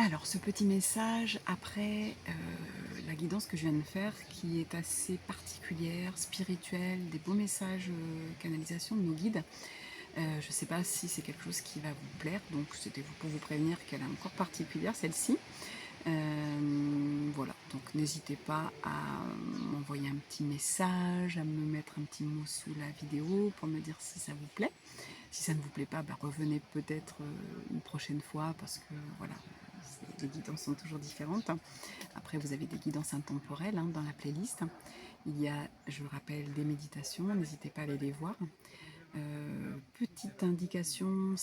Alors, ce petit message après la guidance que je viens de faire, qui est assez particulière, spirituelle, des beaux messages, canalisation de nos guides. Je ne sais pas si c'est quelque chose qui va vous plaire, donc c'était pour vous prévenir qu'elle est encore particulière, celle-ci. Voilà, donc n'hésitez pas à m'envoyer un petit message, à me mettre un petit mot sous la vidéo pour me dire si ça vous plaît. Si ça ne vous plaît pas, revenez peut-être une prochaine fois parce que voilà, les guidances sont toujours différentes. Après, vous avez des guidances intemporelles dans la playlist. Il y a, je le rappelle, des méditations, n'hésitez pas à aller les voir. Petite indication,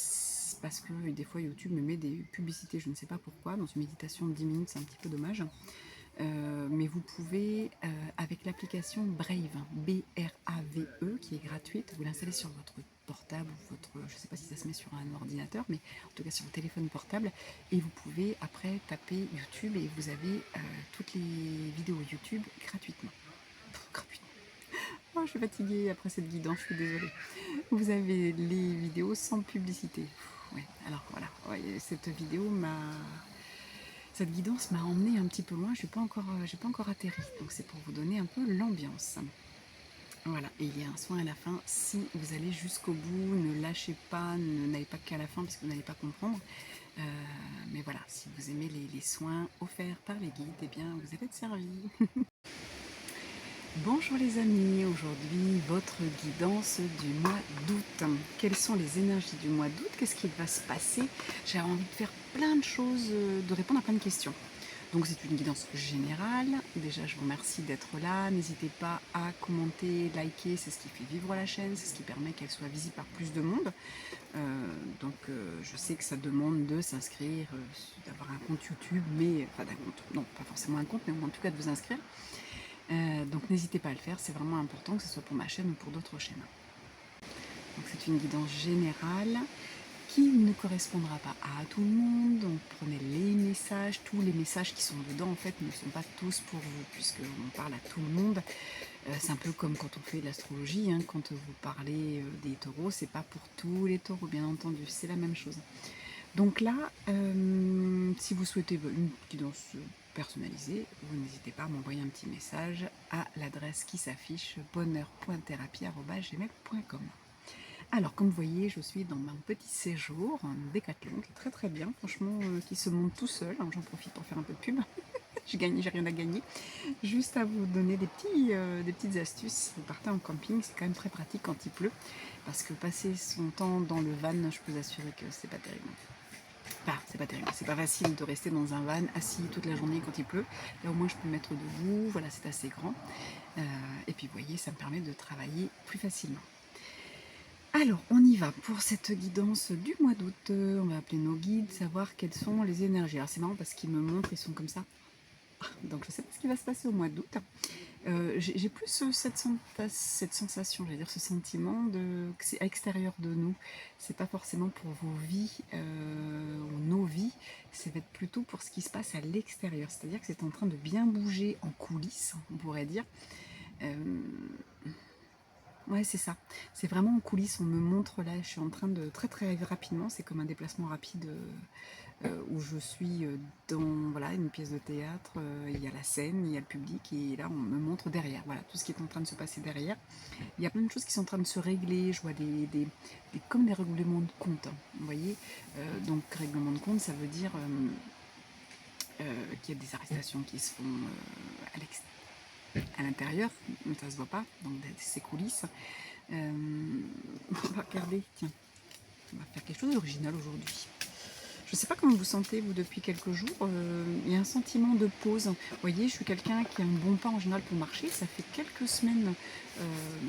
parce que des fois YouTube me met des publicités, je ne sais pas pourquoi, dans une méditation de 10 minutes, c'est un petit peu dommage. Mais vous pouvez, avec l'application Brave, B-R-A-V-E, qui est gratuite, vous l'installez sur votre portable ou votre, je ne sais pas si ça se met sur un ordinateur, mais en tout cas sur un téléphone portable, et vous pouvez après taper YouTube et vous avez toutes les vidéos YouTube gratuitement. Gratuitement. Oh, je suis fatiguée après cette guidance, je suis désolée. Vous avez les vidéos sans publicité. Ouais, alors voilà, ouais, cette guidance m'a emmenée un petit peu loin, j'ai pas encore atterri, donc c'est pour vous donner un peu l'ambiance. Voilà, et il y a un soin à la fin, si vous allez jusqu'au bout, ne lâchez pas, n'allez pas qu'à la fin parce que vous n'allez pas comprendre. Mais voilà, si vous aimez les soins offerts par les guides, eh bien vous allez être servi. Bonjour les amis, aujourd'hui votre guidance du mois d'août. Quelles sont les énergies du mois d'août? Qu'est-ce qui va se passer? J'ai envie de faire plein de choses, de répondre à plein de questions. Donc c'est une guidance générale. Déjà je vous remercie d'être là. N'hésitez pas à commenter, liker, c'est ce qui fait vivre la chaîne, c'est ce qui permet qu'elle soit visible par plus de monde. Je sais que ça demande de s'inscrire, d'avoir un compte YouTube, mais enfin d'un compte, non pas forcément un compte, mais en tout cas de vous inscrire. Donc n'hésitez pas à le faire, c'est vraiment important que ce soit pour ma chaîne ou pour d'autres chaînes. Donc c'est une guidance générale qui ne correspondra pas à tout le monde, donc prenez les messages, tous les messages qui sont dedans en fait ne sont pas tous pour vous, puisqu'on parle à tout le monde. C'est un peu comme quand on fait de l'astrologie, quand vous parlez des taureaux, c'est pas pour tous les taureaux bien entendu, c'est la même chose. Donc là, si vous souhaitez une guidance personnalisée, vous n'hésitez pas à m'envoyer un petit message à l'adresse qui s'affiche bonheur.thérapie@gmail.com. Alors, comme vous voyez, je suis dans mon petit séjour en Décathlon, qui est très très bien, franchement, qui se monte tout seul. J'en profite pour faire un peu de pub. J'ai rien à gagner. Juste à vous donner des petites astuces. Si vous partez en camping, c'est quand même très pratique quand il pleut, parce que passer son temps dans le van, je peux vous assurer que c'est pas terrible. Enfin, c'est pas terrible, c'est pas facile de rester dans un van assis toute la journée quand il pleut. Là, au moins, je peux me mettre debout, voilà, c'est assez grand. Et puis, vous voyez, ça me permet de travailler plus facilement. Alors, on y va pour cette guidance du mois d'août. On va appeler nos guides, savoir quelles sont les énergies. Alors, c'est marrant parce qu'ils me montrent, ils sont comme ça. Donc, je ne sais pas ce qui va se passer au mois d'août. J'ai plus cette sensation, j'allais dire ce sentiment que c'est à l'extérieur de nous. C'est pas forcément pour vos vies ou nos vies, c'est plutôt pour ce qui se passe à l'extérieur. C'est-à-dire que c'est en train de bien bouger en coulisses, on pourrait dire. Ouais, c'est ça. C'est vraiment en coulisses. On me montre là, je suis en train de très rapidement. C'est comme un déplacement rapide où je suis dans voilà, une pièce de théâtre. Il y a la scène, il y a le public et là on me montre derrière. Voilà, tout ce qui est en train de se passer derrière. Il y a plein de choses qui sont en train de se régler. Je vois comme des règlements de compte. Vous voyez, donc règlement de compte, ça veut dire qu'il y a des arrestations qui se font à l'intérieur, mais ça se voit pas, donc ces coulisses. On va regarder, tiens, on va faire quelque chose d'original aujourd'hui. Je ne sais pas comment vous sentez, vous, depuis quelques jours. Il y a un sentiment de pause. Vous voyez, je suis quelqu'un qui a un bon pas en général pour marcher. Ça fait quelques semaines,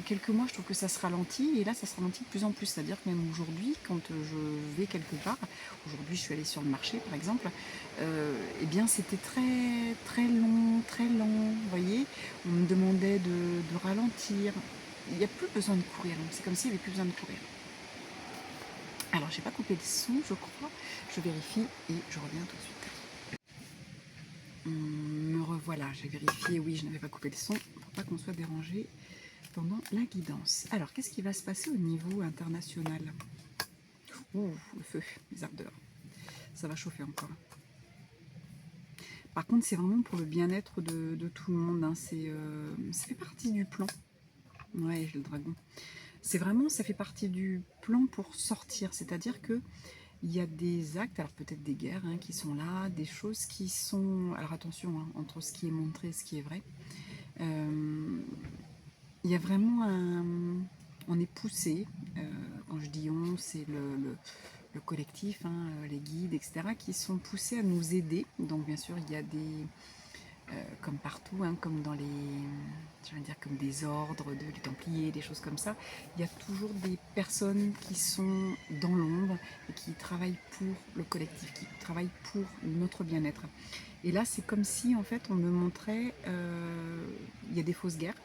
quelques mois, je trouve que ça se ralentit. Et là, ça se ralentit de plus en plus. C'est-à-dire que même aujourd'hui, quand je vais quelque part, aujourd'hui, je suis allée sur le marché, par exemple, eh bien, c'était très long, très lent. Vous voyez, on me demandait de ralentir. Il n'y a plus besoin de courir. C'est comme s'il n'y avait plus besoin de courir. Alors, j'ai pas coupé le son, je crois. Je vérifie et je reviens tout de suite. Me revoilà, j'ai vérifié, oui, je n'avais pas coupé le son pour pas qu'on soit dérangé pendant la guidance. Alors, qu'est-ce qui va se passer au niveau international? Ouh, le feu, les ardeurs. Ça va chauffer encore. Par contre, c'est vraiment pour le bien-être de tout le monde, hein. Ça fait partie du plan. Ouais, j'ai le dragon. C'est vraiment, ça fait partie du plan pour sortir. C'est-à-dire que il y a des actes, alors peut-être des guerres hein, qui sont là, des choses qui sont... Alors attention, hein, entre ce qui est montré et ce qui est vrai. Il y a vraiment un... On est poussé, quand je dis on, c'est le collectif, hein, les guides, etc., qui sont poussés à nous aider. Donc bien sûr, il y a des... comme partout, hein, comme dans les... Je veux dire, comme des ordres, les Templiers, des choses comme ça, il y a toujours des personnes qui sont dans l'ombre et qui travaillent pour le collectif, qui travaillent pour notre bien-être. Et là, c'est comme si, en fait, on me montrait... il y a des fausses guerres,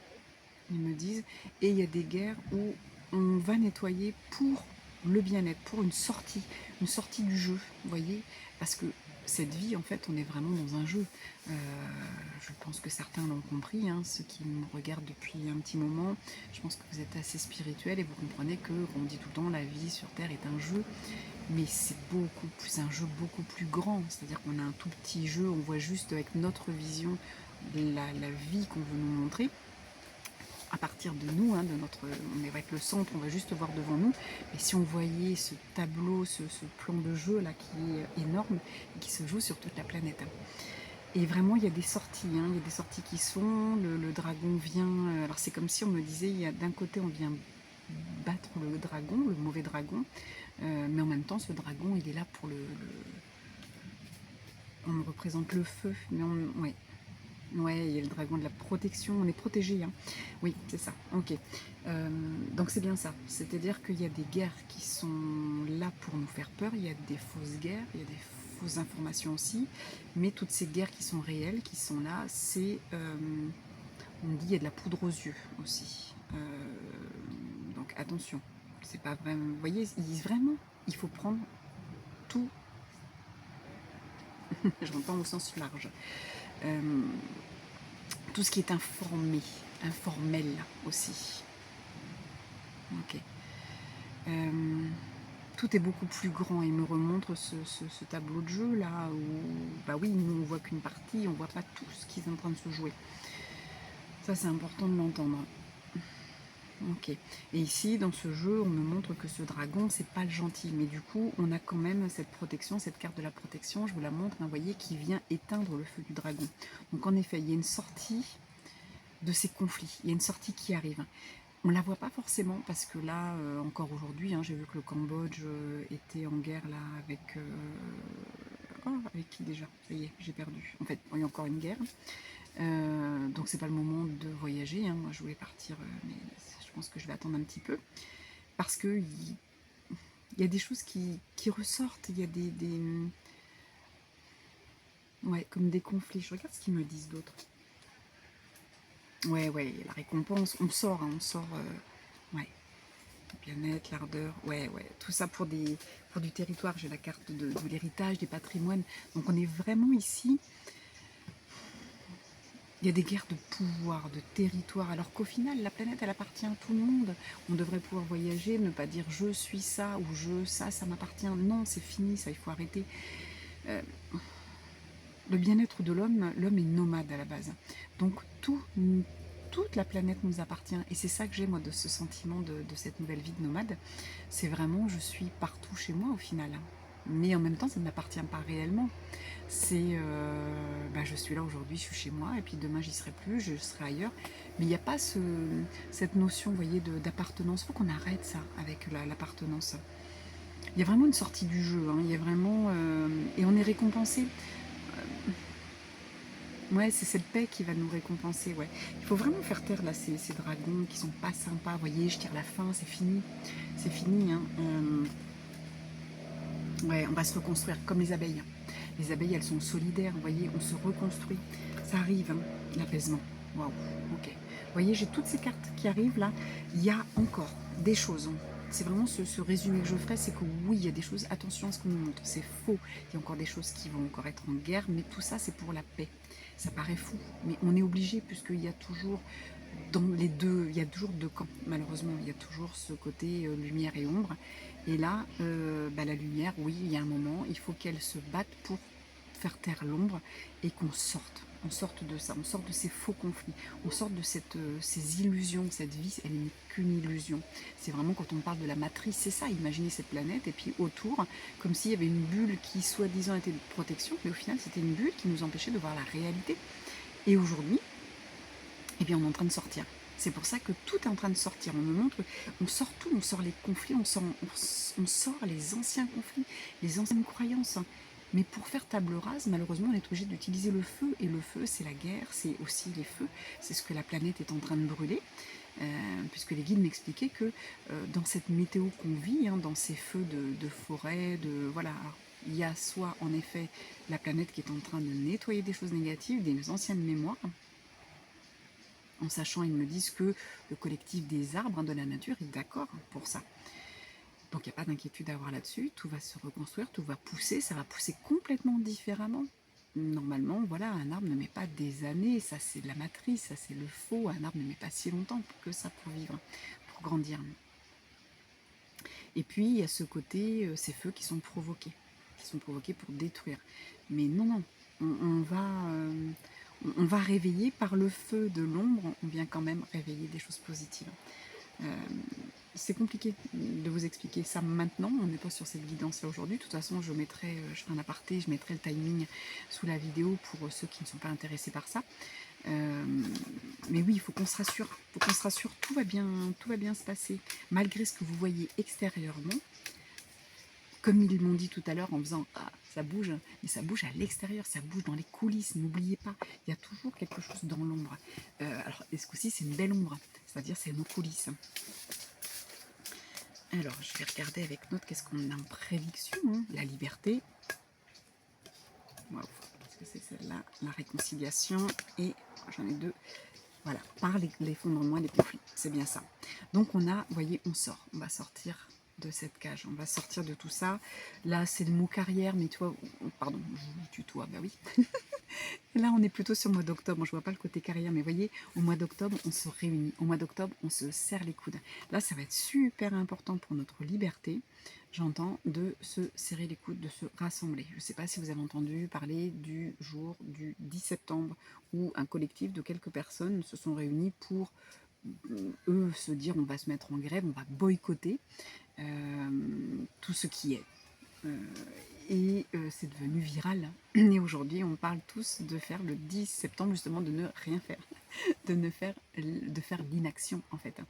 ils me disent, et il y a des guerres où on va nettoyer pour le bien-être, pour une sortie du jeu, vous voyez, parce que cette vie, en fait, on est vraiment dans un jeu. Je pense que certains l'ont compris, hein, ceux qui me regardent depuis un petit moment, je pense que vous êtes assez spirituels et vous comprenez que, on dit tout le temps, la vie sur Terre est un jeu, mais c'est beaucoup plus un jeu beaucoup plus grand, c'est-à-dire qu'on a un tout petit jeu, on voit juste avec notre vision la vie qu'on veut nous montrer, à partir de nous, hein, on est avec le centre, on va juste voir devant nous. Mais si on voyait ce tableau, ce plan de jeu là qui est énorme et qui se joue sur toute la planète. Et vraiment, il y a des sorties, hein, il y a des sorties qui sont, le dragon vient, alors c'est comme si on me disait, d'un côté on vient battre le dragon, le mauvais dragon, mais en même temps ce dragon il est là pour on me représente le feu, mais ouais. Ouais, il y a le dragon de la protection, on est protégé, hein. Oui, c'est ça, ok. Donc c'est bien ça, c'est-à-dire qu'il y a des guerres qui sont là pour nous faire peur, il y a des fausses guerres, il y a des fausses informations aussi, mais toutes ces guerres qui sont réelles, qui sont là, c'est, on dit, il y a de la poudre aux yeux aussi. Donc attention, c'est pas vraiment, vous voyez, vraiment, il faut prendre tout, j'entends au sens large. Tout ce qui est informé, informel aussi. Ok. Tout est beaucoup plus grand. Il me remontre ce tableau de jeu là où, bah oui, nous on voit qu'une partie, on voit pas tout ce qui est en train de se jouer. Ça c'est important de l'entendre. Ok. Et ici, dans ce jeu, on me montre que ce dragon, c'est pas le gentil. Mais du coup, on a quand même cette protection, cette carte de la protection, je vous la montre, hein, vous voyez, qui vient éteindre le feu du dragon. Donc en effet, il y a une sortie de ces conflits. Il y a une sortie qui arrive. On ne la voit pas forcément parce que là, encore aujourd'hui, hein, j'ai vu que le Cambodge était en guerre là avec... Oh, avec qui déjà? Ça y est, j'ai perdu. En fait, il y a encore une guerre. Donc c'est pas le moment de voyager, hein. Moi je voulais partir, mais je pense que je vais attendre un petit peu. Parce que il y a des choses qui ressortent, il y a ouais, comme des conflits. Je regarde ce qu'ils me disent d'autres. Ouais, ouais, la récompense, on sort, hein, on sort, ouais, bien-être, l'ardeur, ouais, ouais, tout ça pour du territoire. J'ai la carte de l'héritage, des patrimoines. Donc on est vraiment ici, il y a des guerres de pouvoir, de territoire, alors qu'au final, la planète, elle appartient à tout le monde. On devrait pouvoir voyager, ne pas dire je suis ça ou ça m'appartient. Non, c'est fini, ça, il faut arrêter. Le bien-être de l'homme, l'homme est nomade à la base. Donc toute la planète nous appartient. Et c'est ça que j'ai, moi, de ce sentiment de cette nouvelle vie de nomade. C'est vraiment, je suis partout chez moi, au final. Mais en même temps, ça ne m'appartient pas réellement. C'est, bah, je suis là aujourd'hui, je suis chez moi, et puis demain, j'y serai plus, je serai ailleurs. Mais il n'y a pas cette notion, vous voyez, d'appartenance. Il faut qu'on arrête ça, avec l'appartenance. Il y a vraiment une sortie du jeu, hein. Il y a vraiment... et on est récompensé. Ouais, c'est cette paix qui va nous récompenser, ouais. Il faut vraiment faire taire là ces dragons qui sont pas sympas. Vous voyez, je tire la fin, c'est fini. C'est fini, hein. Ouais, on va se reconstruire comme les abeilles. Les abeilles, elles sont solidaires, vous voyez, on se reconstruit. Ça arrive, hein, l'apaisement. Waouh, ok. Vous voyez, j'ai toutes ces cartes qui arrivent là. Il y a encore des choses, hein. C'est vraiment ce résumé que je ferai, c'est que oui, il y a des choses, attention à ce qu'on nous montre, c'est faux. Il y a encore des choses qui vont encore être en guerre, mais tout ça, c'est pour la paix. Ça paraît fou, mais on est obligé, puisqu'il y a toujours, dans les deux, il y a toujours deux camps, malheureusement. Il y a toujours ce côté lumière et ombre. Et là, bah, la lumière, oui, il y a un moment, il faut qu'elle se batte pour faire taire l'ombre et qu'on sorte de ça, on sorte de ces faux conflits, on sorte de ces illusions. Cette vie, elle n'est qu'une illusion. C'est vraiment quand on parle de la matrice, c'est ça, imaginez cette planète et puis autour, comme s'il y avait une bulle qui soi-disant était de protection, mais au final c'était une bulle qui nous empêchait de voir la réalité. Et aujourd'hui, eh bien on est en train de sortir. C'est pour ça que tout est en train de sortir. On me montre, on sort tout, on sort les conflits, on sort les anciens conflits, les anciennes croyances. Mais pour faire table rase, malheureusement, on est obligé d'utiliser le feu. Et le feu, c'est la guerre, c'est aussi les feux. C'est ce que la planète est en train de brûler. Puisque les guides m'expliquaient que dans cette météo qu'on vit, hein, dans ces feux de forêt, voilà, il y a soit en effet la planète qui est en train de nettoyer des choses négatives, des anciennes mémoires, en sachant, ils me disent que le collectif des arbres, hein, de la nature, est d'accord pour ça. Donc il n'y a pas d'inquiétude à avoir là-dessus, tout va se reconstruire, tout va pousser, ça va pousser complètement différemment. Normalement, voilà, un arbre ne met pas des années, ça c'est de la matrice, ça c'est le faux, un arbre ne met pas si longtemps que ça pour vivre, pour grandir. Et puis il y a ce côté, ces feux qui sont provoqués pour détruire. Mais non, on va réveiller par le feu de l'ombre, on vient quand même réveiller des choses positives. C'est compliqué de vous expliquer ça maintenant, on n'est pas sur cette guidance-là aujourd'hui. De toute façon, je ferai un aparté, je mettrai le timing sous la vidéo pour ceux qui ne sont pas intéressés par ça. Mais oui, il faut qu'on se rassure, tout va bien se passer. Malgré ce que vous voyez extérieurement, comme ils m'ont dit tout à l'heure en faisant « Ah, ça bouge », mais ça bouge à l'extérieur, ça bouge dans les coulisses, n'oubliez pas, il y a toujours quelque chose dans l'ombre. Alors, ce coup-ci, c'est une belle ombre, c'est-à-dire c'est nos coulisses. Alors, je vais regarder avec notre, qu'est-ce qu'on a en prédiction, hein. La liberté. Waouh, qu'est-ce que c'est celle-là? La réconciliation, et j'en ai deux. Voilà, par l'effondrement et les conflits, c'est bien ça. Donc on a, vous voyez, on va sortir de cette cage, on va sortir de tout ça. Là, c'est le mot carrière, mais toi, pardon, je vous tutoie, bah oui. Là, on est plutôt sur le mois d'octobre. Je vois pas le côté carrière, mais vous voyez, au mois d'octobre, on se réunit. Au mois d'octobre, on se serre les coudes. Là, ça va être super important pour notre liberté, j'entends, de se serrer les coudes, de se rassembler. Je ne sais pas si vous avez entendu parler du jour du 10 septembre, où un collectif de quelques personnes se sont réunis pour, eux, se dire on va se mettre en grève, on va boycotter tout ce qui est. Et c'est devenu viral. Et aujourd'hui, on parle tous de faire le 10 septembre, justement, de ne rien faire, de faire l'inaction, en fait.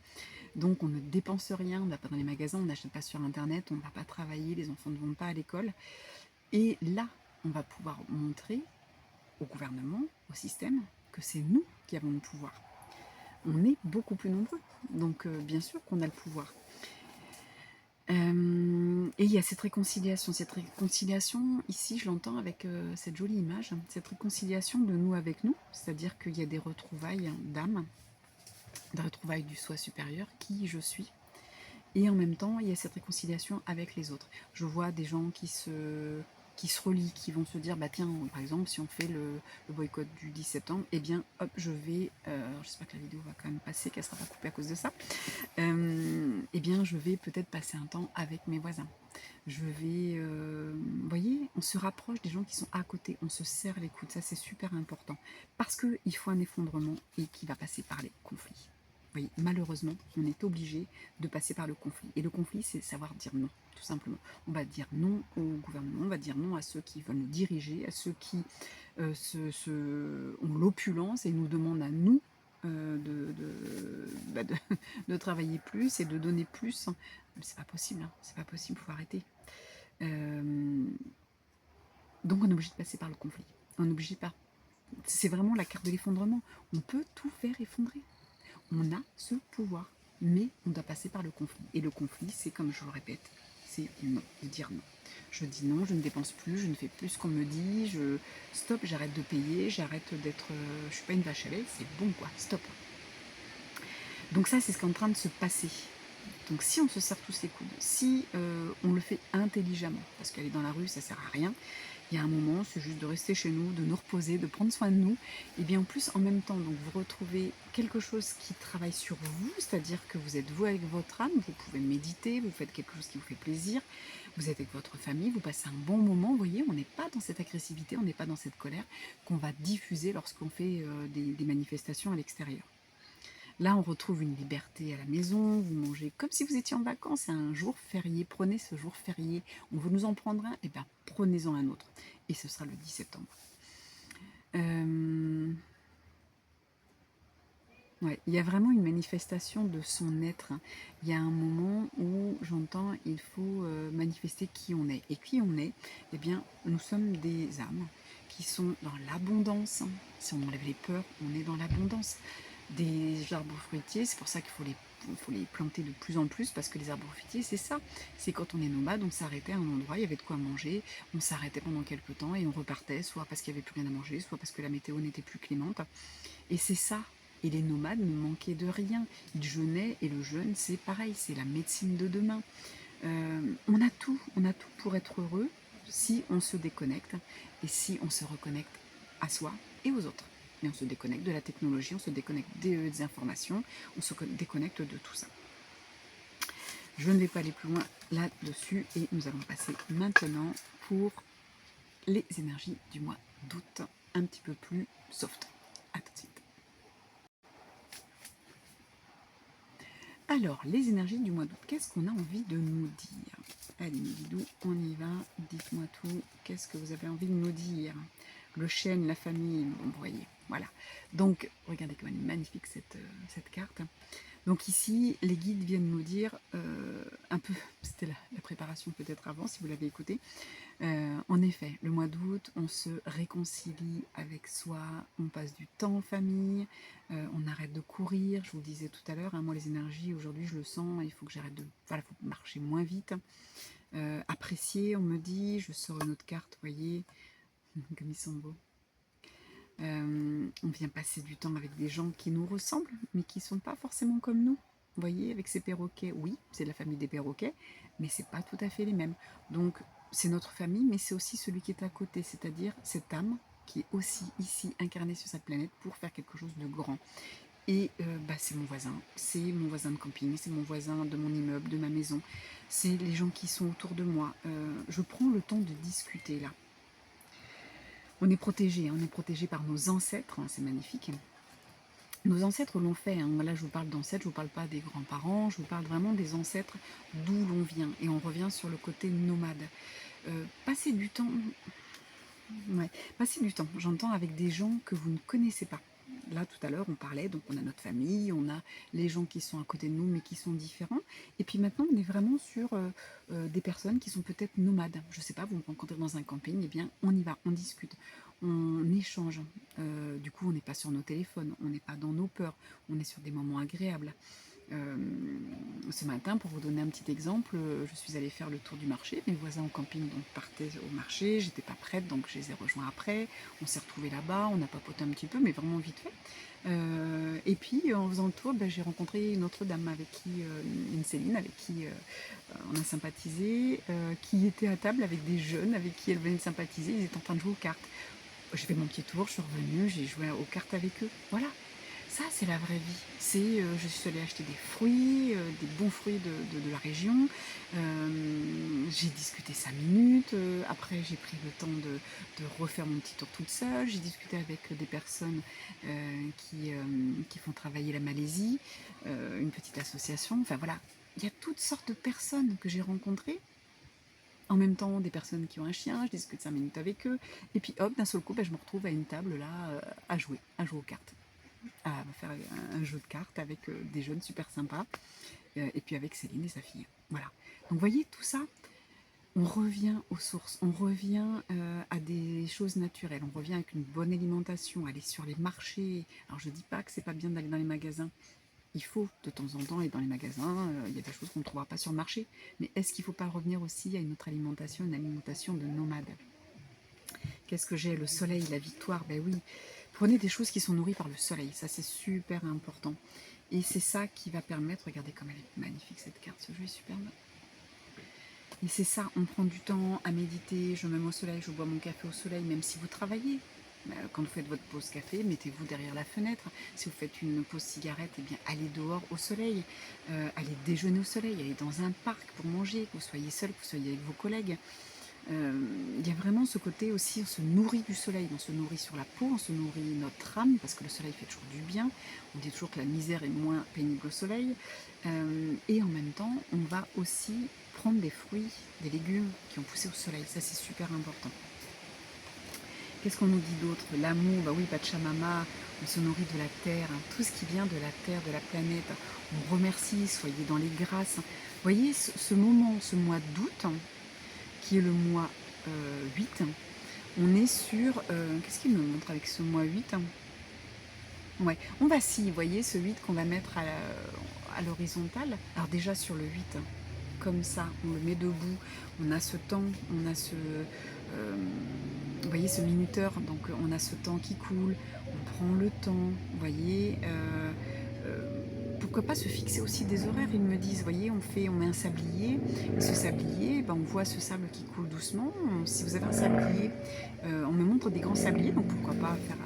Donc, on ne dépense rien, on ne va pas dans les magasins, on n'achète pas sur Internet, on ne va pas travailler, les enfants ne vont pas à l'école. Et là, on va pouvoir montrer au gouvernement, au système, que c'est nous qui avons le pouvoir. On est beaucoup plus nombreux, donc bien sûr qu'on a le pouvoir. Et il y a cette réconciliation. Ici, je l'entends avec cette jolie image, cette réconciliation de nous avec nous, c'est-à-dire qu'il y a des retrouvailles d'âme, des retrouvailles du soi supérieur, qui je suis, et en même temps, il y a cette réconciliation avec les autres. Je vois des gens qui se relient, qui vont se dire, bah tiens, par exemple, si on fait le boycott du 10 septembre, eh bien, hop, je vais, j'espère que la vidéo va quand même passer, qu'elle ne sera pas coupée à cause de ça, eh bien, je vais peut-être passer un temps avec mes voisins. Je vais, vous voyez, on se rapproche des gens qui sont à côté, on se serre les coudes, ça c'est super important, parce qu'il faut un effondrement et qui va passer par les conflits. Vous voyez, malheureusement, on est obligé de passer par le conflit. Et le conflit, c'est savoir dire non, tout simplement. On va dire non au gouvernement, on va dire non à ceux qui veulent nous diriger, à ceux qui ont l'opulence et nous demandent à nous de travailler plus et de donner plus. C'est pas possible, hein, c'est pas possible, il faut arrêter. Donc on est obligé de passer par le conflit. On est obligé par... C'est vraiment la carte de l'effondrement. On peut tout faire effondrer. On a ce pouvoir, mais on doit passer par le conflit. Et le conflit, c'est comme je le répète, c'est non, de dire non. Je dis non, je ne dépense plus, je ne fais plus ce qu'on me dit, stop, j'arrête de payer, j'arrête d'être... je suis pas une vache à lait, c'est bon quoi, stop. Donc ça, c'est ce qui est en train de se passer. Donc si on se serre tous les coudes, si on le fait intelligemment, parce qu'aller dans la rue, ça sert à rien, il y a un moment, c'est juste de rester chez nous, de nous reposer, de prendre soin de nous, et bien en plus, en même temps, donc vous retrouvez quelque chose qui travaille sur vous, c'est-à-dire que vous êtes vous avec votre âme, vous pouvez méditer, vous faites quelque chose qui vous fait plaisir, vous êtes avec votre famille, vous passez un bon moment, vous voyez, on n'est pas dans cette agressivité, on n'est pas dans cette colère qu'on va diffuser lorsqu'on fait des manifestations à l'extérieur. Là, on retrouve une liberté à la maison, vous mangez comme si vous étiez en vacances, c'est un jour férié, prenez ce jour férié, on veut nous en prendre un, et bien prenez-en un autre, et ce sera le 10 septembre. Ouais, il y a vraiment une manifestation de son être, hein. Il y a un moment où j'entends, il faut manifester qui on est. Et qui on est, eh bien, nous sommes des âmes qui sont dans l'abondance, hein. Si on enlève les peurs, on est dans l'abondance. Des arbres fruitiers, c'est pour ça qu'il faut les planter de plus en plus, parce que les arbres fruitiers, c'est ça. C'est quand on est nomade, on s'arrêtait à un endroit, il y avait de quoi manger, on s'arrêtait pendant quelques temps et on repartait, soit parce qu'il n'y avait plus rien à manger, soit parce que la météo n'était plus clémente. Et c'est ça. Et les nomades ne manquaient de rien. Ils jeûnaient, et le jeûne, c'est pareil, c'est la médecine de demain. On a tout pour être heureux si on se déconnecte et si on se reconnecte à soi et aux autres. Et on se déconnecte de la technologie, on se déconnecte des informations, on se déconnecte de tout ça. Je ne vais pas aller plus loin là-dessus et nous allons passer maintenant pour les énergies du mois d'août, un petit peu plus soft. À tout de suite. Alors, les énergies du mois d'août, qu'est-ce qu'on a envie de nous dire? Allez, mes bidous, on y va, dites-moi tout, qu'est-ce que vous avez envie de nous dire? Le chêne, la famille, bon, vous voyez, voilà. Donc, regardez comme elle est magnifique cette carte. Donc ici, les guides viennent nous dire, un peu, c'était la préparation peut-être avant, si vous l'avez écouté, en effet, le mois d'août, on se réconcilie avec soi, on passe du temps en famille, on arrête de courir. Je vous le disais tout à l'heure, hein, moi les énergies, aujourd'hui je le sens, il faut que j'arrête de... Voilà, il faut marcher moins vite. Apprécier, on me dit, je sors une autre carte, vous voyez, comme ils sont beaux. On vient passer du temps avec des gens qui nous ressemblent, mais qui ne sont pas forcément comme nous. Vous voyez, avec ces perroquets, oui, c'est la famille des perroquets, mais c'est pas tout à fait les mêmes. Donc, c'est notre famille, mais c'est aussi celui qui est à côté, c'est-à-dire cette âme qui est aussi ici incarnée sur cette planète pour faire quelque chose de grand. Et c'est mon voisin de camping, c'est mon voisin de mon immeuble, de ma maison, c'est les gens qui sont autour de moi. Je prends le temps de discuter là. On est protégé, on est protégé par nos ancêtres, hein, c'est magnifique. Nos ancêtres l'ont fait, hein. Là je vous parle d'ancêtres, je ne vous parle pas des grands-parents, je vous parle vraiment des ancêtres d'où l'on vient. Et on revient sur le côté nomade. Passer du temps, ouais, passer du temps, j'entends avec des gens que vous ne connaissez pas. Là, tout à l'heure, on parlait, donc on a notre famille, on a les gens qui sont à côté de nous, mais qui sont différents. Et puis maintenant, on est vraiment sur des personnes qui sont peut-être nomades. Je ne sais pas, vous me rencontrez dans un camping, eh bien, on y va, on discute, on échange. Du coup, on n'est pas sur nos téléphones, on n'est pas dans nos peurs, on est sur des moments agréables. Ce matin, pour vous donner un petit exemple, je suis allée faire le tour du marché. Mes voisins en camping donc, partaient au marché, j'étais pas prête, donc je les ai rejoints après. On s'est retrouvés là-bas, on a papoté un petit peu, mais vraiment vite fait. Et puis, en faisant le tour, j'ai rencontré une autre dame avec qui, une Céline, avec qui on a sympathisé, qui était à table avec des jeunes avec qui elle venait de sympathiser. Ils étaient en train de jouer aux cartes. J'ai fait mon petit tour, je suis revenue, j'ai joué aux cartes avec eux. Voilà. Ça, c'est la vraie vie. C'est, je suis allée acheter des fruits, des bons fruits de la région. J'ai discuté 5 minutes. Après, j'ai pris le temps de refaire mon petit tour toute seule. J'ai discuté avec des personnes qui font travailler la Malaisie, une petite association. Enfin voilà, il y a toutes sortes de personnes que j'ai rencontrées. En même temps, des personnes qui ont un chien, je discute 5 minutes avec eux. Et puis hop, d'un seul coup, je me retrouve à une table là, à jouer aux cartes, à faire un jeu de cartes avec des jeunes super sympas, et puis avec Céline et sa fille. Voilà. Donc vous voyez, tout ça, on revient aux sources, on revient à des choses naturelles, on revient avec une bonne alimentation, aller sur les marchés. Alors je ne dis pas que c'est pas bien d'aller dans les magasins. Il faut de temps en temps aller dans les magasins, il y a des choses qu'on ne trouvera pas sur le marché. Mais est-ce qu'il ne faut pas revenir aussi à une autre alimentation, une alimentation de nomade? Qu'est-ce que j'ai? Le soleil, la victoire, ben oui. Prenez des choses qui sont nourries par le soleil, ça c'est super important. Et c'est ça qui va permettre, regardez comme elle est magnifique cette carte, ce jeu est superbe. Et c'est ça, on prend du temps à méditer, je me mets au soleil, je bois mon café au soleil, même si vous travaillez. Quand vous faites votre pause café, mettez-vous derrière la fenêtre. Si vous faites une pause cigarette, eh bien, allez dehors au soleil. Allez déjeuner au soleil, allez dans un parc pour manger, que vous soyez seul, que vous soyez avec vos collègues. Il y a vraiment ce côté aussi, on se nourrit du soleil, on se nourrit sur la peau, on se nourrit notre âme, parce que le soleil fait toujours du bien. On dit toujours que la misère est moins pénible au soleil. Et en même temps, on va aussi prendre des fruits, des légumes qui ont poussé au soleil. Ça, c'est super important. Qu'est-ce qu'on nous dit d'autre? L'amour, bah oui, Pachamama, on se nourrit de la terre, hein, tout ce qui vient de la terre, de la planète. On remercie, soyez dans les grâces. Vous voyez, ce moment, ce mois d'août, qui est le mois 8, on est sur... Qu'est-ce qu'il me montre avec ce mois 8? Ouais, on vacille, vous voyez, ce 8 qu'on va mettre à l'horizontale. Alors déjà sur le 8, comme ça, on le met debout, on a ce temps, on a ce... vous voyez, ce minuteur, donc on a ce temps qui coule, on prend le temps, vous voyez... pourquoi pas se fixer aussi des horaires? Ils me disent, voyez, on met un sablier, et ce sablier, ben, on voit ce sable qui coule doucement. Si vous avez un sablier, on me montre des grands sabliers, donc pourquoi pas faire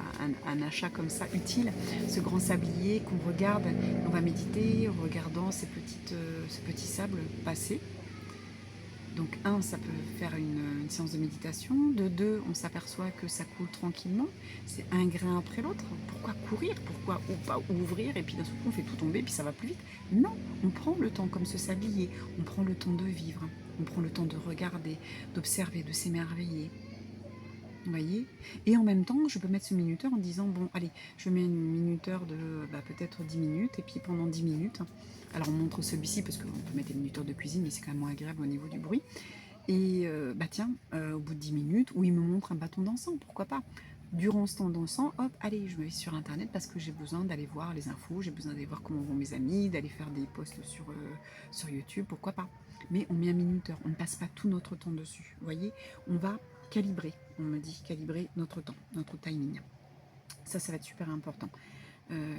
un achat comme ça utile, ce grand sablier qu'on regarde, on va méditer en regardant ces petits sables passer. Donc ça peut faire une séance de méditation. De deux, on s'aperçoit que ça coule tranquillement. C'est un grain après l'autre. Pourquoi courir? Pourquoi ou pas ouvrir? Et puis d'un seul coup, on fait tout tomber, puis ça va plus vite. Non, on prend le temps comme ce sablier. On prend le temps de vivre. On prend le temps de regarder, d'observer, de s'émerveiller. Vous voyez? Et en même temps, je peux mettre ce minuteur en disant, bon, allez, je mets un minuteur de peut-être 10 minutes, et puis pendant 10 minutes, alors on montre celui-ci, parce qu'on peut mettre des minuteurs de cuisine, mais c'est quand même moins agréable au niveau du bruit, et tiens, au bout de 10 minutes, où il me montre un bâton d'encens, pourquoi pas? Durant ce temps d'encens, hop, allez, je me vais sur Internet parce que j'ai besoin d'aller voir les infos, j'ai besoin d'aller voir comment vont mes amis, d'aller faire des posts sur YouTube, pourquoi pas? Mais on met un minuteur, on ne passe pas tout notre temps dessus, vous voyez? On va calibrer, on me dit calibrer notre temps, notre timing. Ça va être super important.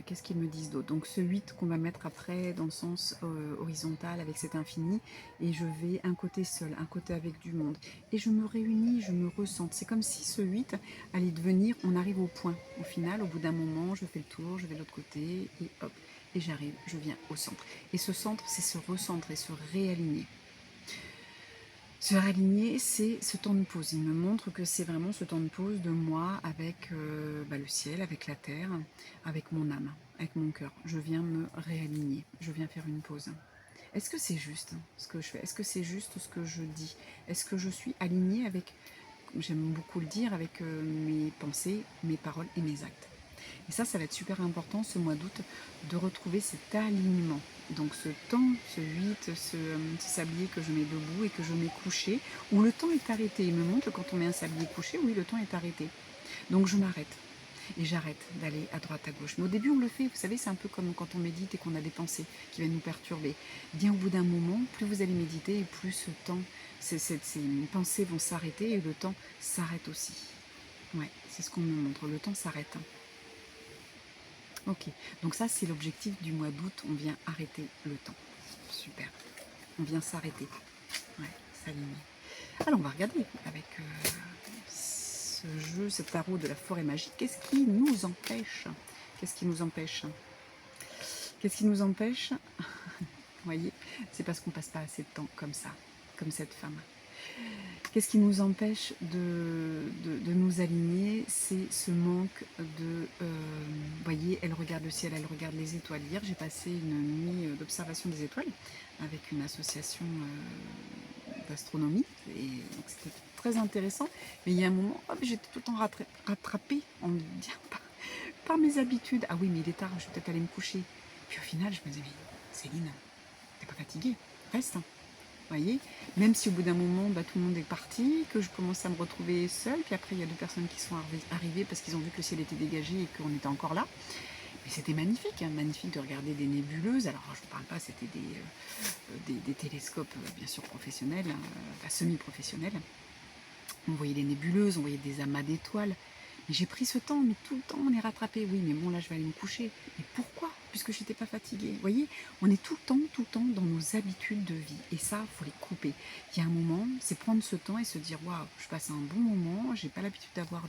Qu'est-ce qu'ils me disent d'autre? Donc ce 8 qu'on va mettre après dans le sens horizontal avec cet infini, et je vais un côté seul, un côté avec du monde, et je me réunis, je me ressente. C'est comme si ce 8 allait devenir, on arrive au point. Au final, au bout d'un moment, je fais le tour, je vais de l'autre côté, et hop, et j'arrive, je viens au centre. Et ce centre, c'est se recentrer, se réaligner. Se réaligner, c'est ce temps de pause. Il me montre que c'est vraiment ce temps de pause de moi avec le ciel, avec la terre, avec mon âme, avec mon cœur. Je viens me réaligner, je viens faire une pause. Est-ce que c'est juste ce que je fais? Est-ce que c'est juste ce que je dis? Est-ce que je suis alignée avec, j'aime beaucoup le dire, avec mes pensées, mes paroles et mes actes? Et ça va être super important ce mois d'août, de retrouver cet alignement. Donc ce temps, ce 8, ce sablier que je mets debout et que je mets couché, où le temps est arrêté. Il me montre que quand on met un sablier couché, oui, le temps est arrêté. Donc je m'arrête. Et j'arrête d'aller à droite, à gauche. Mais au début, on le fait. Vous savez, c'est un peu comme quand on médite et qu'on a des pensées qui viennent nous perturber. Bien au bout d'un moment, plus vous allez méditer, et plus ce temps, ces pensées vont s'arrêter et le temps s'arrête aussi. Ouais, c'est ce qu'on me montre. Le temps s'arrête. Ok, donc ça c'est l'objectif du mois d'août, on vient arrêter le temps. Super, on vient s'arrêter, ouais, s'aligner. Alors on va regarder avec ce jeu, ce tarot de la forêt magique, qu'est-ce qui nous empêche? Qu'est-ce qui nous empêche? Qu'est-ce qui nous empêche? Vous voyez, c'est parce qu'on passe pas assez de temps comme ça, comme cette femme. Qu'est-ce qui nous empêche de nous aligner? C'est ce manque de... vous voyez, elle regarde le ciel, elle regarde les étoiles. Hier, j'ai passé une nuit d'observation des étoiles avec une association d'astronomie. Et donc, c'était très intéressant. Mais il y a un moment, hop, j'étais tout le temps rattrapée en me disant par mes habitudes. Ah oui, mais il est tard, je vais peut-être aller me coucher. Puis au final, je me disais, mais Céline, t'es pas fatiguée? Reste, hein. Voyez, même si au bout d'un moment, tout le monde est parti, que je commence à me retrouver seule, puis après il y a deux personnes qui sont arrivées parce qu'ils ont vu que le ciel était dégagé et qu'on était encore là. Mais c'était magnifique, hein, magnifique de regarder des nébuleuses. Alors je ne parle pas, c'était des télescopes bien sûr professionnels, semi-professionnels. On voyait des nébuleuses, on voyait des amas d'étoiles. Mais j'ai pris ce temps, mais tout le temps on est rattrapé. Oui, mais bon là je vais aller me coucher. Mais pourquoi? Puisque je n'étais pas fatiguée. Vous voyez, on est tout le temps dans nos habitudes de vie. Et ça, il faut les couper. Il y a un moment, c'est prendre ce temps et se dire, waouh, je passe un bon moment, j'ai pas l'habitude d'avoir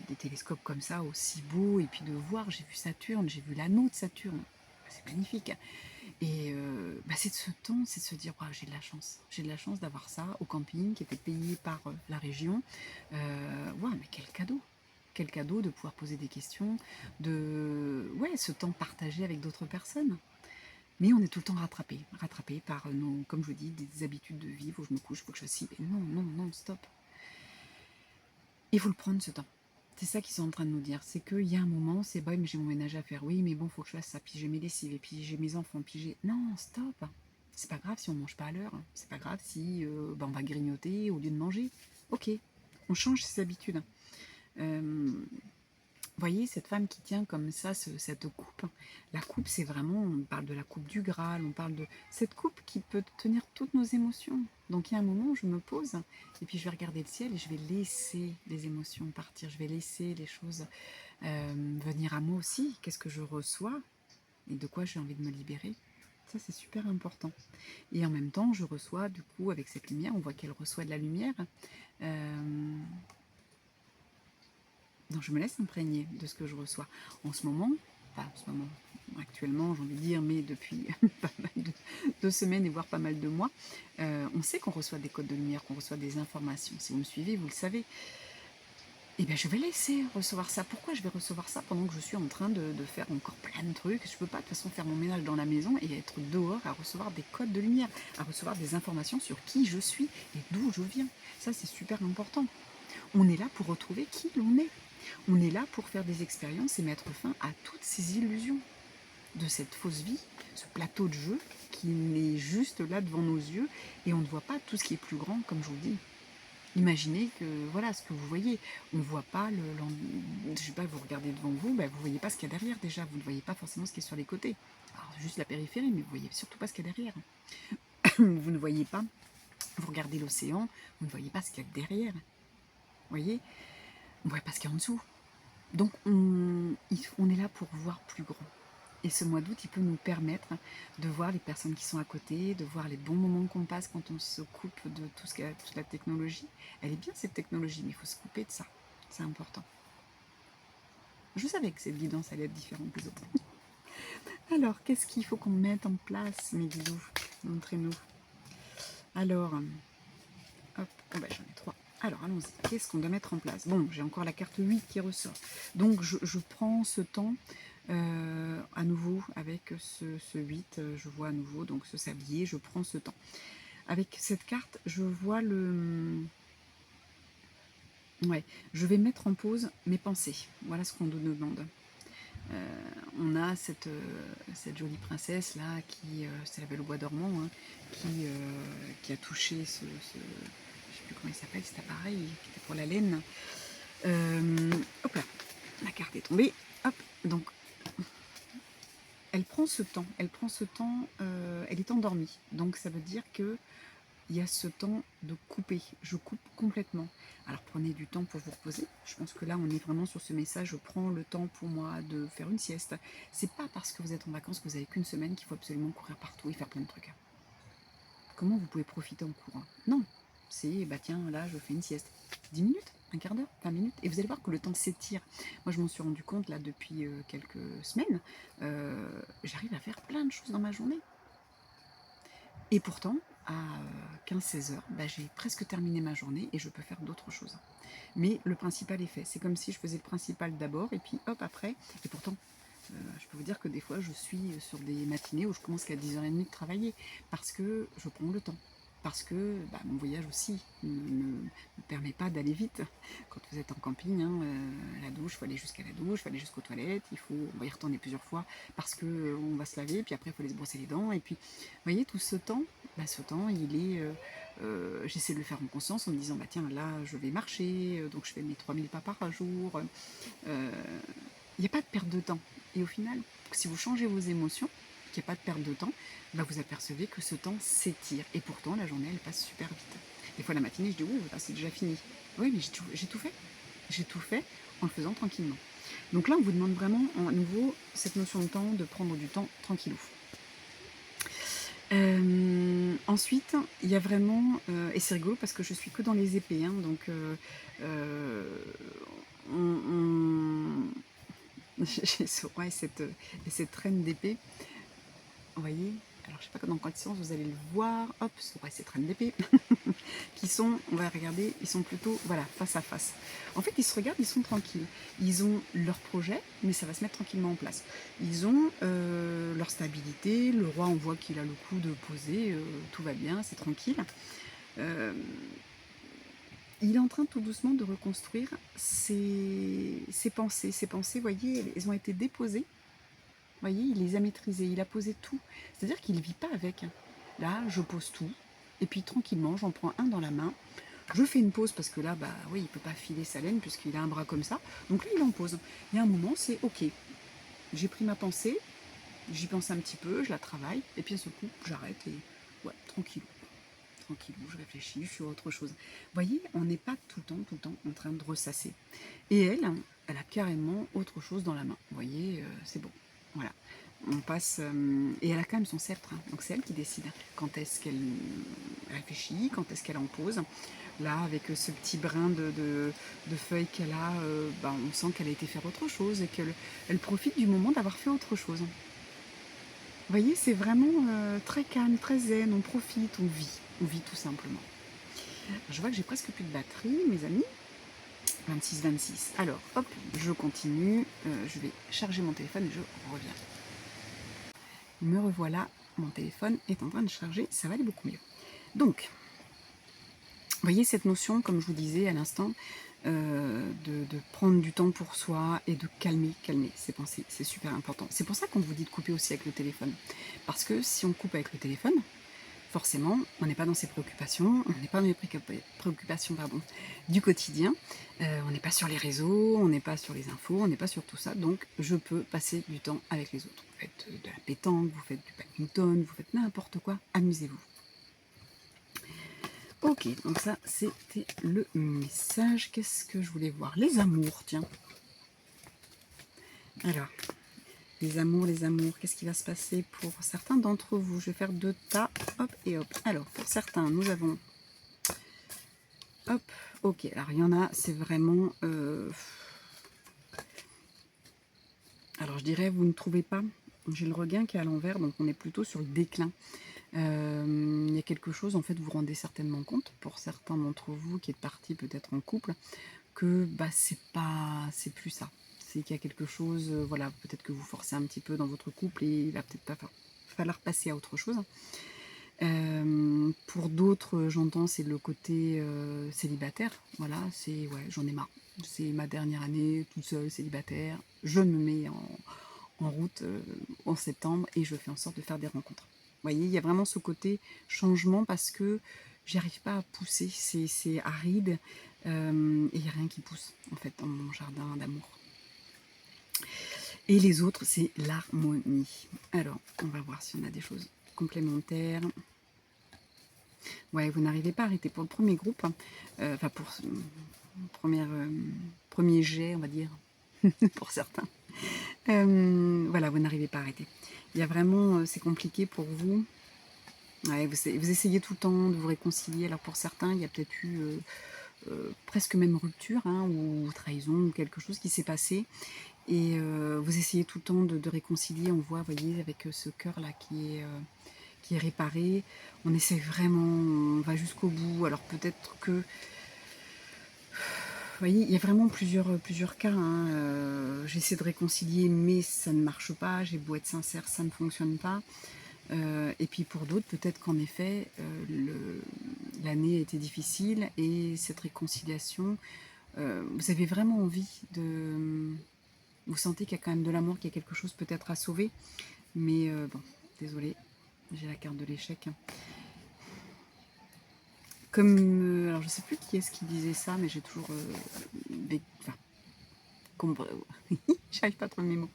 des télescopes comme ça aussi beaux, et puis de voir, j'ai vu Saturne, j'ai vu l'anneau de Saturne, c'est magnifique. Et c'est de ce temps, c'est de se dire, wow, j'ai de la chance d'avoir ça au camping qui était payé par la région. Ouais, mais quel cadeau de pouvoir poser des questions, de ce temps partagé avec d'autres personnes. Mais on est tout le temps rattrapé par nos, comme je vous dis, des habitudes de vie, où je me couche, il faut que je fasse ci, mais non, non, non, stop. Il faut le prendre ce temps. C'est ça qu'ils sont en train de nous dire, c'est qu'il y a un moment, c'est bon, mais j'ai mon ménage à faire, oui, mais bon, il faut que je fasse ça, puis j'ai mes lessives, et puis j'ai mes enfants, puis j'ai... Non, stop. C'est pas grave si on mange pas à l'heure, c'est pas grave si on va grignoter au lieu de manger. Ok, on change ses habitudes. Voyez, cette femme qui tient comme ça cette coupe, la coupe, c'est vraiment, on parle de la coupe du Graal, on parle de cette coupe qui peut tenir toutes nos émotions. Donc il y a un moment où je me pose, et puis je vais regarder le ciel, et je vais laisser les émotions partir, je vais laisser les choses venir à moi aussi. Qu'est-ce que je reçois, et de quoi j'ai envie de me libérer. Ça, c'est super important. Et en même temps, je reçois, du coup, avec cette lumière, on voit qu'elle reçoit de la lumière. Donc je me laisse imprégner de ce que je reçois. En ce moment, actuellement, j'ai envie de dire, mais depuis pas mal de semaines et voire pas mal de mois, on sait qu'on reçoit des codes de lumière, qu'on reçoit des informations. Si vous me suivez, vous le savez. Eh bien, je vais laisser recevoir ça. Pourquoi je vais recevoir ça pendant que je suis en train de faire encore plein de trucs? Je ne peux pas de toute façon faire mon ménage dans la maison et être dehors à recevoir des codes de lumière, à recevoir des informations sur qui je suis et d'où je viens. Ça, c'est super important. On est là pour retrouver qui l'on est. On est là pour faire des expériences et mettre fin à toutes ces illusions de cette fausse vie, ce plateau de jeu qui est juste là devant nos yeux et on ne voit pas tout ce qui est plus grand, comme je vous dis. Imaginez que, voilà, ce que vous voyez, on ne voit pas, je sais pas, vous regardez devant vous, vous ne voyez pas ce qu'il y a derrière déjà, vous ne voyez pas forcément ce qui est sur les côtés. Alors, juste la périphérie, mais vous ne voyez surtout pas ce qu'il y a derrière. Vous ne voyez pas, vous regardez l'océan, vous ne voyez pas ce qu'il y a derrière. Vous voyez, on ne voit pas ce qu'il y a en dessous. Donc on est là pour voir plus grand. Et ce mois d'août, il peut nous permettre de voir les personnes qui sont à côté, de voir les bons moments qu'on passe quand on se coupe de toute la technologie. Elle est bien cette technologie, mais il faut se couper de ça. C'est important. Je savais que cette guidance allait être différente des autres. Alors, qu'est-ce qu'il faut qu'on mette en place, mes guidous? Montrez-nous. Alors, hop, j'en ai 3. Alors, allons-y. Qu'est-ce qu'on doit mettre en place? Bon, j'ai encore la carte 8 qui ressort. Donc, je prends ce temps à nouveau avec ce 8. Je vois à nouveau donc ce sablier. Je prends ce temps. Avec cette carte, je vois le... Ouais, je vais mettre en pause mes pensées. Voilà ce qu'on nous demande. On a cette jolie princesse là qui, c'est la Belle au bois dormant, hein, qui a touché je ne sais plus comment il s'appelle, cet appareil qui était pour la laine. Hop là, la carte est tombée. Hop, donc elle prend ce temps, elle est endormie. Donc ça veut dire que il y a ce temps de couper. Je coupe complètement. Alors prenez du temps pour vous reposer. Je pense que là, on est vraiment sur ce message. Je prends le temps pour moi de faire une sieste. C'est pas parce que vous êtes en vacances que vous avez qu'une semaine qu'il faut absolument courir partout et faire plein de trucs. Comment vous pouvez profiter en courant? Non. C'est, tiens, là, je fais une sieste. 10 minutes, un quart d'heure, 20 minutes. Et vous allez voir que le temps s'étire. Moi, je m'en suis rendu compte, là, depuis quelques semaines. J'arrive à faire plein de choses dans ma journée. Et pourtant, à 15-16 heures, j'ai presque terminé ma journée et je peux faire d'autres choses. Mais le principal est fait. C'est comme si je faisais le principal d'abord et puis hop après. Et pourtant, je peux vous dire que des fois, je suis sur des matinées où je commence qu'à 10h30 de travailler parce que je prends le temps. Parce que mon voyage aussi ne me permet pas d'aller vite. Quand vous êtes en camping, la douche, il faut aller jusqu'à la douche, il faut aller jusqu'aux toilettes, on va y retourner plusieurs fois parce qu'on va se laver, puis après il faut aller se brosser les dents. Et puis, vous voyez, tout ce temps, il est... j'essaie de le faire en conscience en me disant, tiens, là, je vais marcher, donc je fais mes 3000 pas par jour. Il n'y a pas de perte de temps. Et au final, si vous changez vos émotions, qu'il n'y a pas de perte de temps, vous apercevez que ce temps s'étire. Et pourtant, la journée, elle passe super vite. Des fois, la matinée, je dis, ouh, c'est déjà fini. Oui, mais j'ai tout fait. J'ai tout fait en le faisant tranquillement. Donc là, on vous demande vraiment, à nouveau, cette notion de temps, de prendre du temps tranquillou. Ensuite, il y a vraiment, et c'est rigolo parce que je suis que dans les épées, hein, donc euh, on- j'ai ce roi et cette reine d'épée. Vous voyez? Alors, je sais pas dans quel sens vous allez le voir. Hop, ce roi et cette reine d'épée. Qui sont, on va regarder, ils sont plutôt, voilà, face à face. En fait, ils se regardent, ils sont tranquilles. Ils ont leur projet, mais ça va se mettre tranquillement en place. Ils ont leur stabilité. Le roi, on voit qu'il a le coude posé, tout va bien, c'est tranquille. Euh, il est en train tout doucement de reconstruire ses pensées. Ses pensées, vous voyez, elles ont été déposées. Vous voyez, il les a maîtrisées, il a posé tout. C'est-à-dire qu'il ne vit pas avec. Là, je pose tout. Et puis tranquillement, j'en prends un dans la main. Je fais une pause parce que là, bah oui, il ne peut pas filer sa laine puisqu'il a un bras comme ça. Donc là, il en pose. Il y a un moment, c'est OK. J'ai pris ma pensée, j'y pense un petit peu, je la travaille, et puis à ce coup, j'arrête et ouais, tranquille. Tranquillou, je réfléchis, je suis à autre chose. Vous voyez, on n'est pas tout le temps en train de ressasser. Et elle a carrément autre chose dans la main. Vous voyez, c'est bon. Voilà. On passe. Et elle a quand même son sceptre. Hein. Donc c'est elle qui décide quand est-ce qu'elle réfléchit, quand est-ce qu'elle en pose. Là, avec ce petit brin de feuilles qu'elle a, bah, on sent qu'elle a été faire autre chose et qu'elle elle profite du moment d'avoir fait autre chose. Vous voyez, c'est vraiment très calme, très zen, on profite, on vit tout simplement. Je vois que j'ai presque plus de batterie, mes amis. 26. Alors, hop, je continue. Je vais charger mon téléphone et je reviens. Me revoilà. Mon téléphone est en train de charger. Ça va aller beaucoup mieux. Donc, vous voyez cette notion, comme je vous disais à l'instant, de prendre du temps pour soi et de calmer ses pensées. C'est super important. C'est pour ça qu'on vous dit de couper aussi avec le téléphone. Parce que si on coupe avec le téléphone, forcément, on n'est pas dans ses préoccupations, on n'est pas dans les préoccupations du quotidien, on n'est pas sur les réseaux, on n'est pas sur les infos, on n'est pas sur tout ça, donc je peux passer du temps avec les autres. Vous faites de la pétanque, vous faites du badminton, vous faites n'importe quoi, amusez-vous. Ok, donc ça c'était le message. Qu'est-ce que je voulais voir? Les amours, tiens. Alors, les amours, qu'est-ce qui va se passer pour certains d'entre vous? Je vais faire 2 tas, hop et hop. Alors, pour certains, nous avons... Hop, ok, alors il y en a, c'est vraiment... Alors, je dirais, vous ne trouvez pas... J'ai le regain qui est à l'envers, donc on est plutôt sur le déclin. Il y a quelque chose, en fait, vous vous rendez certainement compte, pour certains d'entre vous qui êtes partis peut-être en couple, que bah, c'est plus ça. C'est qu'il y a quelque chose, voilà, peut-être que vous forcez un petit peu dans votre couple et il va peut-être pas falloir passer à autre chose. Pour d'autres, j'entends, c'est le côté célibataire. Voilà, c'est ouais, j'en ai marre. C'est ma dernière année toute seule, célibataire. Je me mets en route en septembre et je fais en sorte de faire des rencontres. Vous voyez, il y a vraiment ce côté changement parce que j'arrive pas à pousser. C'est aride et il n'y a rien qui pousse en fait dans mon jardin d'amour. Et les autres, c'est l'harmonie. Alors, on va voir si on a des choses complémentaires. Ouais, vous n'arrivez pas à arrêter pour le premier groupe, enfin pour premier jet, on va dire, pour certains. Voilà, vous n'arrivez pas à arrêter. Il y a vraiment, c'est compliqué pour vous. Ouais, vous essayez tout le temps de vous réconcilier. Alors pour certains, il y a peut-être eu presque même rupture hein, ou trahison ou quelque chose qui s'est passé. Et vous essayez tout le temps de réconcilier. On voit, vous voyez, avec ce cœur-là qui est réparé. On essaie vraiment, on va jusqu'au bout. Alors peut-être que, vous voyez, il y a vraiment plusieurs cas. Hein. J'essaie de réconcilier, mais ça ne marche pas. J'ai beau être sincère, ça ne fonctionne pas. Et puis pour d'autres, peut-être qu'en effet, l'année a été difficile et cette réconciliation, vous avez vraiment envie de... Vous sentez qu'il y a quand même de l'amour, qu'il y a quelque chose peut-être à sauver. Mais bon, désolée, j'ai la carte de l'échec. Comme, alors je sais plus qui est-ce qui disait ça, mais j'ai toujours... j'arrive pas à trouver mes mots.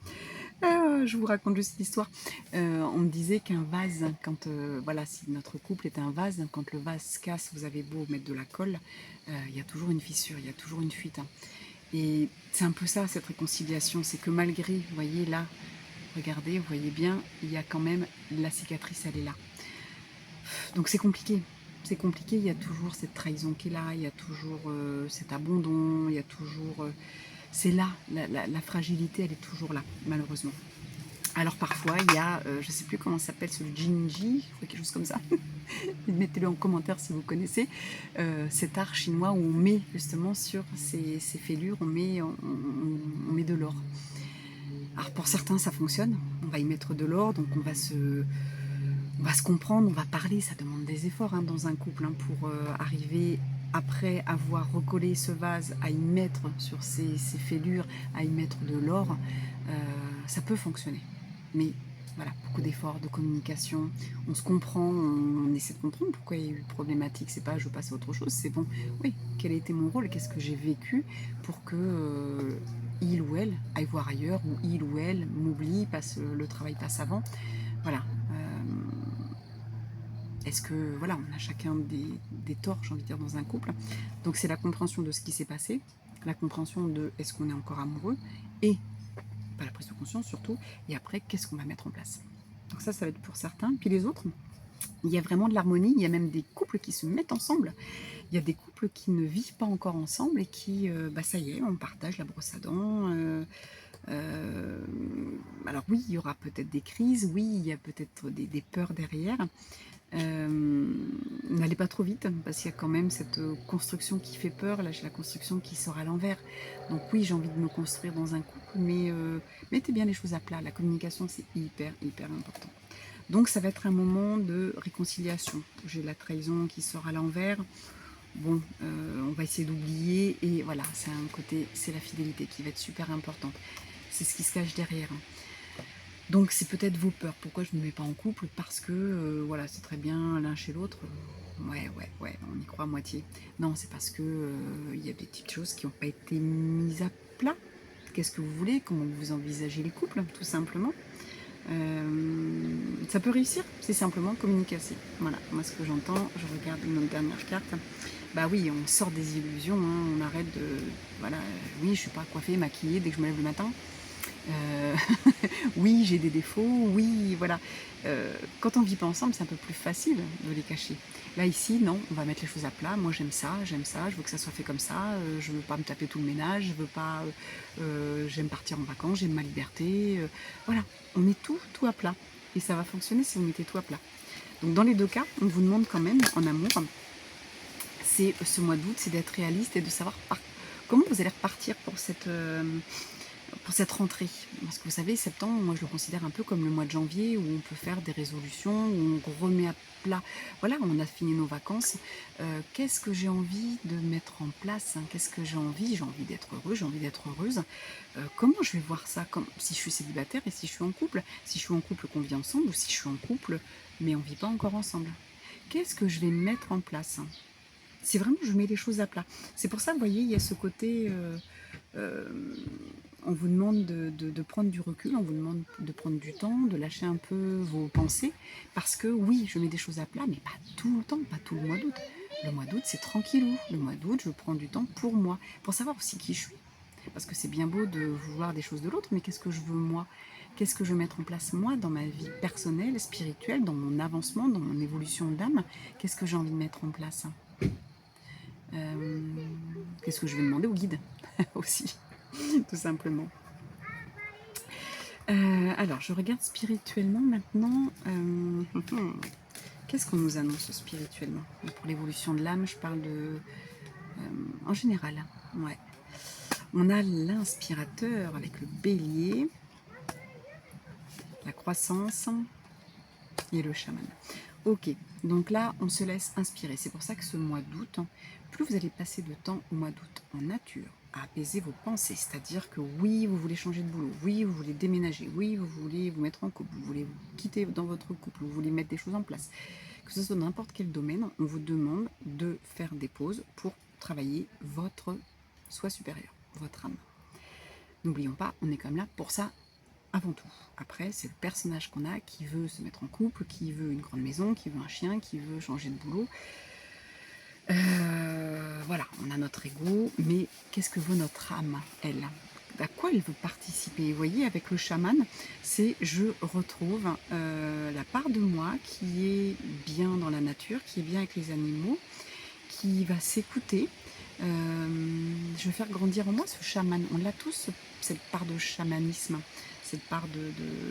Je vous raconte juste l'histoire. On me disait qu'un vase, quand voilà, si notre couple est un vase, quand le vase se casse, vous avez beau mettre de la colle, il y a toujours une fissure, il y a toujours une fuite. Hein. Et c'est un peu ça, cette réconciliation, c'est que malgré, vous voyez là, regardez, vous voyez bien, il y a quand même la cicatrice, elle est là. Donc c'est compliqué. C'est compliqué, il y a toujours cette trahison qui est là, il y a toujours cet abandon, il y a toujours... c'est là, la fragilité, elle est toujours là, malheureusement. Alors parfois, il y a, je ne sais plus comment ça s'appelle, ce Jinji, quelque chose comme ça. Mettez-le en commentaire si vous connaissez. Cet art chinois où on met justement sur ces fêlures, on met de l'or. Alors pour certains, ça fonctionne. On va y mettre de l'or, donc on va se comprendre, on va parler. Ça demande des efforts hein, dans un couple hein, pour arriver après avoir recollé ce vase à y mettre sur ces fêlures, à y mettre de l'or. Ça peut fonctionner. Mais voilà, beaucoup d'efforts, de communication, on se comprend, on essaie de comprendre pourquoi il y a eu problématique, c'est pas je passe à autre chose, c'est bon, oui, quel a été mon rôle, qu'est-ce que j'ai vécu pour que il ou elle aille voir ailleurs, ou il ou elle m'oublie, le travail passe avant, voilà. Est-ce que, voilà, on a chacun des torts, j'ai envie de dire, dans un couple, donc c'est la compréhension de ce qui s'est passé, la compréhension de est-ce qu'on est encore amoureux, et pas la prise de conscience surtout, et après qu'est-ce qu'on va mettre en place. Donc ça va être pour certains. Puis les autres, il y a vraiment de l'harmonie, il y a même des couples qui se mettent ensemble, il y a des couples qui ne vivent pas encore ensemble et qui, ça y est, on partage la brosse à dents. Alors oui, il y aura peut-être des crises, oui, il y a peut-être des peurs derrière. N'allez pas trop vite, parce qu'il y a quand même cette construction qui fait peur. Là, j'ai la construction qui sort à l'envers. Donc oui, j'ai envie de me construire dans un couple, mais mettez bien les choses à plat. La communication, c'est hyper, hyper important. Donc ça va être un moment de réconciliation. J'ai la trahison qui sort à l'envers. Bon, on va essayer d'oublier. Et voilà, c'est un côté, c'est la fidélité qui va être super importante. C'est ce qui se cache derrière. Donc c'est peut-être vos peurs. Pourquoi je ne me mets pas en couple? Parce que voilà, c'est très bien l'un chez l'autre. Ouais, on y croit à moitié. Non, c'est parce que il y a des petites choses qui n'ont pas été mises à plat. Qu'est-ce que vous voulez? Comment vous envisagez les couples, tout simplement. Ça peut réussir, c'est simplement communiquer. Voilà, moi ce que j'entends, je regarde notre dernière carte. Bah oui, on sort des illusions, hein, on arrête de... Voilà, oui, je suis pas coiffée, maquillée dès que je me lève le matin. Oui, j'ai des défauts, oui, voilà. Quand on vit pas ensemble, c'est un peu plus facile de les cacher. Là, ici, non, on va mettre les choses à plat. Moi, j'aime ça, je veux que ça soit fait comme ça. Je veux pas me taper tout le ménage, je veux pas... j'aime partir en vacances, j'aime ma liberté. Voilà, on met tout à plat. Et ça va fonctionner si vous mettez tout à plat. Donc, dans les deux cas, on vous demande quand même, en amour, c'est ce mois d'août, c'est d'être réaliste et de savoir comment vous allez repartir pour cette rentrée. Parce que vous savez, septembre, moi je le considère un peu comme le mois de janvier où on peut faire des résolutions, où on remet à plat. Voilà, on a fini nos vacances. Qu'est-ce que j'ai envie de mettre en place hein? Qu'est-ce que j'ai envie? J'ai envie d'être heureux, j'ai envie d'être heureuse. Comment je vais voir ça si je suis célibataire et si je suis en couple? Si je suis en couple, qu'on vit ensemble, ou si je suis en couple, mais on ne vit pas encore ensemble. Qu'est-ce que je vais mettre en place? C'est vraiment, je mets les choses à plat. C'est pour ça, vous voyez, il y a ce côté... on vous demande de prendre du recul, on vous demande de prendre du temps, de lâcher un peu vos pensées, parce que oui, je mets des choses à plat, mais pas tout le temps, pas tout le mois d'août. Le mois d'août, c'est tranquillou. Le mois d'août, je prends du temps pour moi, pour savoir aussi qui je suis. Parce que c'est bien beau de vouloir des choses de l'autre, mais qu'est-ce que je veux moi? Qu'est-ce que je veux mettre en place moi dans ma vie personnelle, spirituelle, dans mon avancement, dans mon évolution d'âme? Qu'est-ce que j'ai envie de mettre en place? Qu'est-ce que je vais demander au guide aussi, tout simplement. Alors, je regarde spirituellement maintenant. Qu'est-ce qu'on nous annonce spirituellement? Pour l'évolution de l'âme, je parle de... en général, ouais. On a l'inspirateur avec le bélier, la croissance et le chaman. Ok, donc là, on se laisse inspirer. C'est pour ça que ce mois d'août, plus vous allez passer de temps au mois d'août en nature, à apaiser vos pensées, c'est-à-dire que oui, vous voulez changer de boulot, oui, vous voulez déménager, oui, vous voulez vous mettre en couple, vous voulez vous quitter dans votre couple, vous voulez mettre des choses en place, que ce soit dans n'importe quel domaine, on vous demande de faire des pauses pour travailler votre soi supérieur, votre âme. N'oublions pas, on est quand même là pour ça avant tout. Après, c'est le personnage qu'on a qui veut se mettre en couple, qui veut une grande maison, qui veut un chien, qui veut changer de boulot. Voilà, on a notre ego, mais qu'est-ce que veut notre âme, elle? à quoi il veut participer. Vous voyez, avec le chaman, c'est je retrouve la part de moi qui est bien dans la nature, qui est bien avec les animaux, qui va s'écouter. Je vais faire grandir en moi ce chaman. On l'a tous, cette part de chamanisme. Cette part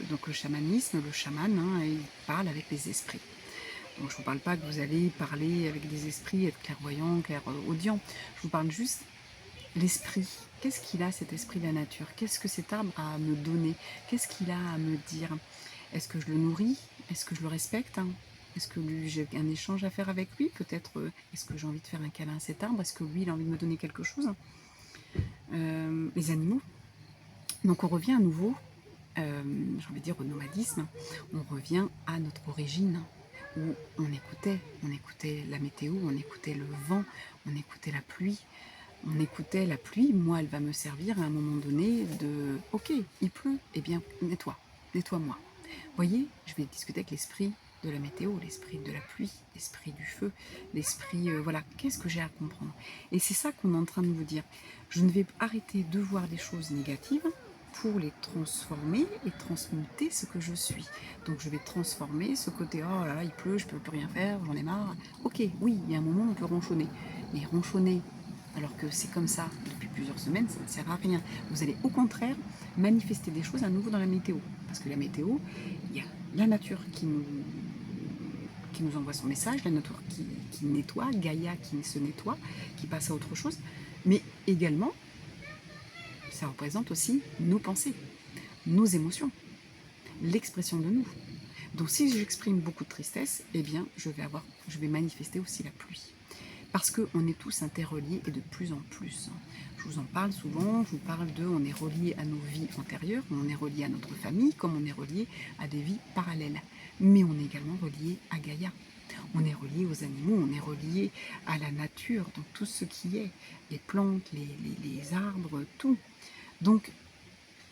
donc le chamanisme, le chaman, hein, il parle avec les esprits. Donc je ne vous parle pas que vous allez parler avec des esprits, être clairvoyant, clairaudient. Je vous parle juste l'esprit. Qu'est-ce qu'il a, cet esprit de la nature? Qu'est-ce que cet arbre a à me donner? Qu'est-ce qu'il a à me dire? Est-ce que je le nourris? Est-ce que je le respecte, hein? Est-ce que j'ai un échange à faire avec lui? Peut-être, est-ce que j'ai envie de faire un câlin à cet arbre? Est-ce que lui, il a envie de me donner quelque chose? Les animaux. Donc on revient à nouveau, j'ai envie de dire, au nomadisme. On revient à notre origine, où on écoutait la météo, on écoutait le vent, on écoutait la pluie. On écoutait la pluie, moi elle va me servir à un moment donné de « Ok, il pleut, eh bien nettoie-moi ». Vous voyez, je vais discuter avec l'esprit de la météo, l'esprit de la pluie, l'esprit du feu, l'esprit, voilà, qu'est-ce que j'ai à comprendre? Et c'est ça qu'on est en train de vous dire. Je ne vais arrêter de voir des choses négatives pour les transformer et transmuter ce que je suis. Donc je vais transformer ce côté « Oh là là, il pleut, je ne peux plus rien faire, j'en ai marre ». Ok, oui, il y a un moment où on peut ronchonner. Mais ronchonner alors que c'est comme ça depuis plusieurs semaines, ça ne sert à rien. Vous allez au contraire manifester des choses à nouveau dans la météo. Parce que la météo, il y a la nature qui nous envoie son message, la nature qui nettoie, Gaïa qui se nettoie, qui passe à autre chose. Mais également, ça représente aussi nos pensées, nos émotions, l'expression de nous. Donc si j'exprime beaucoup de tristesse, eh bien je vais manifester aussi la pluie. Parce qu'on est tous interreliés et de plus en plus. Je vous en parle souvent, je vous parle on est relié à nos vies antérieures, on est relié à notre famille, comme on est relié à des vies parallèles. Mais on est également relié à Gaïa. On est relié aux animaux, on est relié à la nature, donc tout ce qui est, les plantes, les arbres, tout. Donc,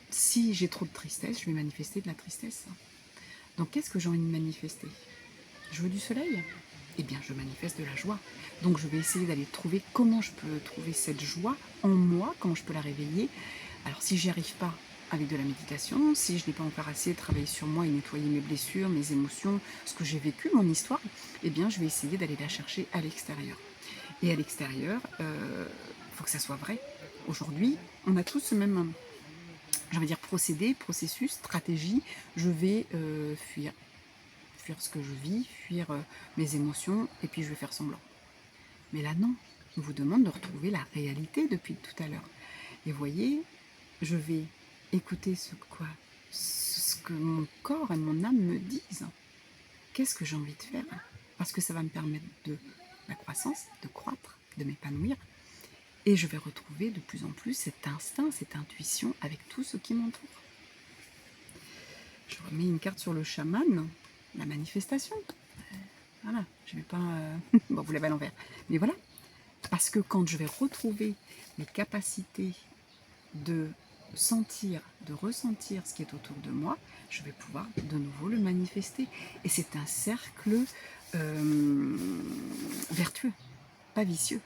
si j'ai trop de tristesse, je vais manifester de la tristesse. Donc, qu'est-ce que j'ai envie de manifester? Je veux du soleil? Eh bien, je manifeste de la joie. Donc, je vais essayer d'aller trouver comment je peux trouver cette joie en moi, comment je peux la réveiller. Alors, si j'y arrive pas avec de la méditation, si je n'ai pas encore assez travaillé sur moi et nettoyé mes blessures, mes émotions, ce que j'ai vécu, mon histoire, eh bien, je vais essayer d'aller la chercher à l'extérieur. Et à l'extérieur, faut que ça soit vrai. Aujourd'hui, on a tous ce même, j'ai envie de dire, procédé, processus, stratégie. Je vais fuir ce que je vis, fuir mes émotions, et puis je vais faire semblant. Mais là, non. On vous demande de retrouver la réalité depuis tout à l'heure. Et voyez, je vais écouter ce que mon corps et mon âme me disent. Qu'est-ce que j'ai envie de faire? Parce que ça va me permettre de la croissance, de croître, de m'épanouir. Et je vais retrouver de plus en plus cet instinct, cette intuition avec tout ce qui m'entoure. Je remets une carte sur le chaman, la manifestation. Voilà, je ne vais pas... bon, vous l'avez à l'envers. Mais voilà, parce que quand je vais retrouver mes capacités de sentir, de ressentir ce qui est autour de moi, je vais pouvoir de nouveau le manifester. Et c'est un cercle vertueux, pas vicieux.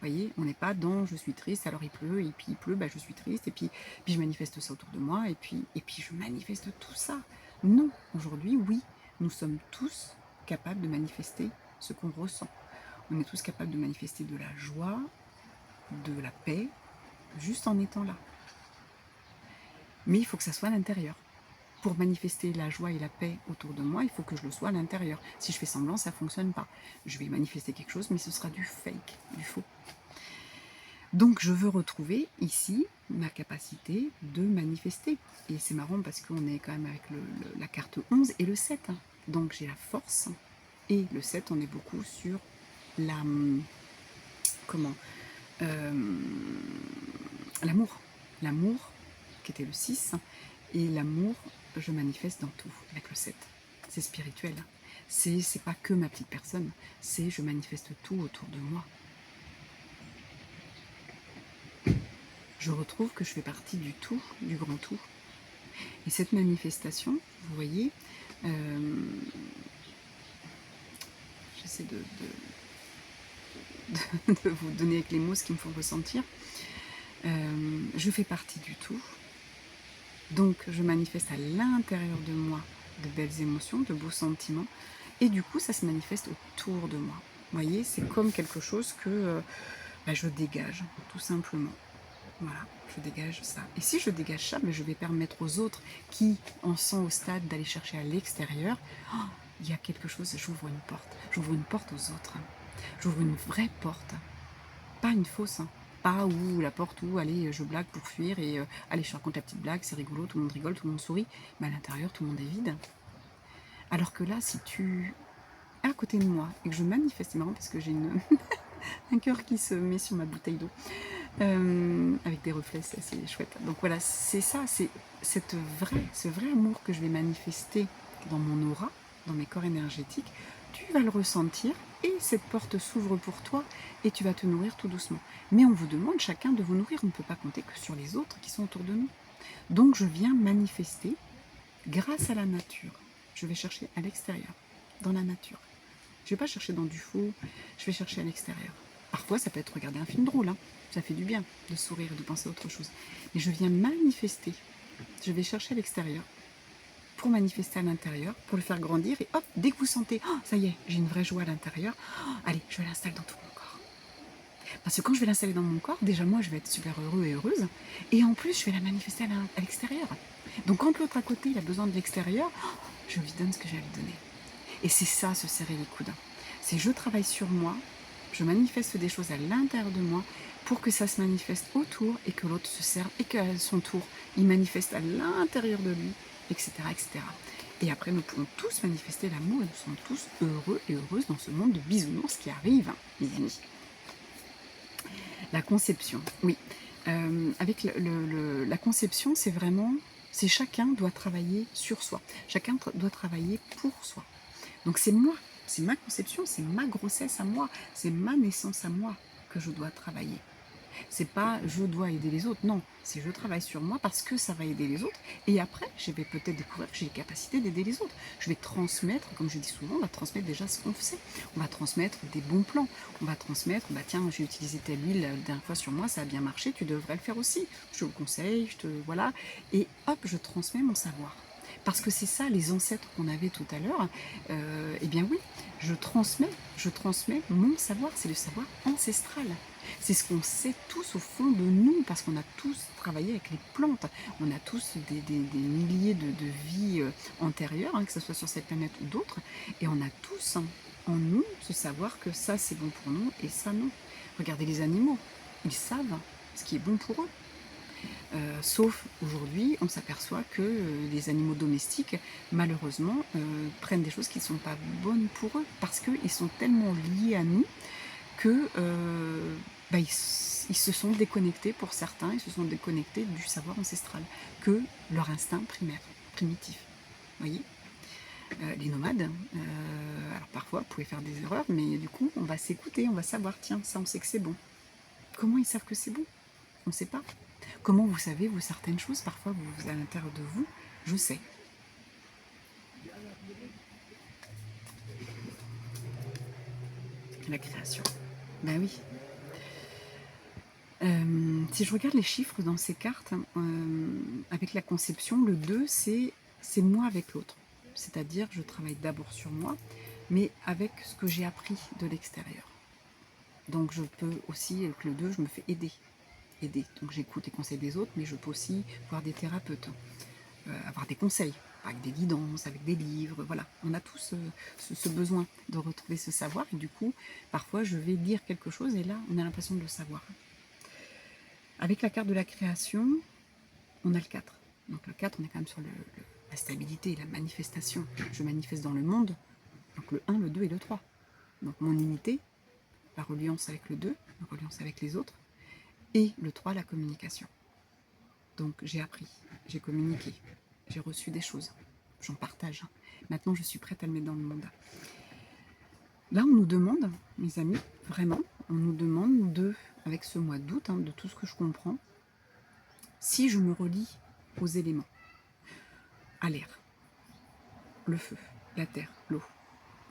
Vous voyez, on n'est pas dans je suis triste, alors il pleut, et puis il pleut, bah, je suis triste, et puis je manifeste ça autour de moi, et puis je manifeste tout ça. Non, aujourd'hui, oui, nous sommes tous capables de manifester ce qu'on ressent. On est tous capables de manifester de la joie, de la paix, juste en étant là. Mais il faut que ça soit à l'intérieur. Pour manifester la joie et la paix autour de moi, il faut que je le sois à l'intérieur. Si je fais semblant, ça ne fonctionne pas. Je vais manifester quelque chose, mais ce sera du fake, du faux. Donc je veux retrouver ici ma capacité de manifester. Et c'est marrant parce qu'on est quand même avec la carte 11 et le 7. Donc j'ai la force. Et le 7, on est beaucoup sur la... Comment l'amour. L'amour, qui était le 6. Et l'amour, je manifeste dans tout, avec le 7. C'est spirituel. C'est pas que ma petite personne. C'est je manifeste tout autour de moi. Je retrouve que je fais partie du tout, du grand tout. Et cette manifestation, vous voyez, j'essaie de vous donner avec les mots ce qui me font ressentir. Je fais partie du tout. Donc je manifeste à l'intérieur de moi de belles émotions, de beaux sentiments. Et du coup, ça se manifeste autour de moi. Vous voyez, c'est comme quelque chose que je dégage, tout simplement. Voilà, je dégage ça. Et si je dégage ça, je vais permettre aux autres qui en sont au stade d'aller chercher à l'extérieur. Oh, il y a quelque chose, j'ouvre une porte. J'ouvre une porte aux autres. J'ouvre une vraie porte. Pas une fausse. Pas où la porte où, allez, je blague pour fuir et allez, je raconte la petite blague, c'est rigolo, tout le monde rigole, tout le monde sourit. Mais à l'intérieur, tout le monde est vide. Alors que là, si tu es à côté de moi et que je manifeste, c'est marrant parce que j'ai un cœur qui se met sur ma bouteille d'eau. Avec des reflets, c'est assez chouette. Donc voilà, c'est ça, c'est ce vrai amour que je vais manifester dans mon aura, dans mes corps énergétiques. Tu vas le ressentir et cette porte s'ouvre pour toi et tu vas te nourrir tout doucement. Mais on vous demande chacun de vous nourrir, on ne peut pas compter que sur les autres qui sont autour de nous. Donc je viens manifester grâce à la nature. Je vais chercher à l'extérieur, dans la nature. Je ne vais pas chercher dans du faux, je vais chercher à l'extérieur. Parfois, ça peut être regarder un film drôle, hein. Ça fait du bien de sourire et de penser à autre chose. Mais je viens manifester. Je vais chercher à l'extérieur pour manifester à l'intérieur, pour le faire grandir. Et hop, dès que vous sentez, oh, ça y est, j'ai une vraie joie à l'intérieur, oh, allez, je l'installe dans tout mon corps. Parce que quand je vais l'installer dans mon corps, déjà moi, je vais être super heureux et heureuse. Et en plus, je vais la manifester à l'extérieur. Donc quand l'autre à côté, il a besoin de l'extérieur, oh, je lui donne ce que j'ai à lui donner. Et c'est ça, se serrer les coudes. C'est je travaille sur moi, je manifeste des choses à l'intérieur de moi pour que ça se manifeste autour et que l'autre se serve et qu'à son tour, il manifeste à l'intérieur de lui, etc., etc. Et après, nous pouvons tous manifester l'amour et nous sommes tous heureux et heureuses dans ce monde de bisounours qui arrive, hein, mes amis. La conception, oui. Avec la conception, c'est vraiment, c'est chacun doit travailler sur soi. Chacun doit travailler pour soi. Donc c'est moi, c'est ma conception, c'est ma grossesse à moi, c'est ma naissance à moi que je dois travailler. C'est pas je dois aider les autres, non, c'est je travaille sur moi parce que ça va aider les autres et après je vais peut-être découvrir que j'ai les capacités d'aider les autres. Je vais transmettre, comme je dis souvent, on va transmettre déjà ce qu'on sait, on va transmettre des bons plans, on va transmettre, bah tiens, j'ai utilisé telle huile la dernière fois sur moi, ça a bien marché, tu devrais le faire aussi, je te le conseille, voilà, et hop, je transmets mon savoir. Parce que c'est ça, les ancêtres qu'on avait tout à l'heure, eh bien oui, je transmets mon savoir, c'est le savoir ancestral. C'est ce qu'on sait tous au fond de nous, parce qu'on a tous travaillé avec les plantes, on a tous des milliers de vies antérieures, hein, que ce soit sur cette planète ou d'autres, et on a tous en nous ce savoir que ça c'est bon pour nous et ça non. Regardez les animaux, ils savent ce qui est bon pour eux. Sauf aujourd'hui, on s'aperçoit que les animaux domestiques, malheureusement, prennent des choses qui ne sont pas bonnes pour eux, parce qu'ils sont tellement liés à nous que ils se sont déconnectés, pour certains, ils se sont déconnectés du savoir ancestral, que leur instinct primaire, primitif. Vous voyez, les nomades, alors parfois, vous pouvez faire des erreurs, mais du coup, on va s'écouter, on va savoir, tiens, ça, on sait que c'est bon. Comment ils savent que c'est bon? On ne sait pas. Comment vous savez, vous, certaines choses, parfois, vous à l'intérieur de vous, je sais. La création. Ben oui. Si je regarde les chiffres dans ces cartes, avec la conception, le 2, c'est moi avec l'autre. C'est-à-dire, je travaille d'abord sur moi, mais avec ce que j'ai appris de l'extérieur. Donc je peux aussi, avec le 2, je me fais aider. Donc j'écoute les conseils des autres, mais je peux aussi voir des thérapeutes, avoir des conseils, avec des guidances, avec des livres, voilà. On a tous ce besoin de retrouver ce savoir, et du coup, parfois je vais lire quelque chose, et là, on a l'impression de le savoir. Avec la carte de la création, on a le 4. Donc le 4, on est quand même sur la stabilité, la manifestation. Je manifeste dans le monde, donc le 1, le 2 et le 3. Donc mon unité, la reliance avec le 2, la reliance avec les autres, et le 3, la communication. Donc j'ai appris, j'ai communiqué, j'ai reçu des choses, j'en partage. Maintenant je suis prête à le mettre dans le monde. Là on nous demande, mes amis, vraiment, on nous demande de, avec ce mois d'août, de tout ce que je comprends, si je me relie aux éléments, à l'air, le feu, la terre, l'eau.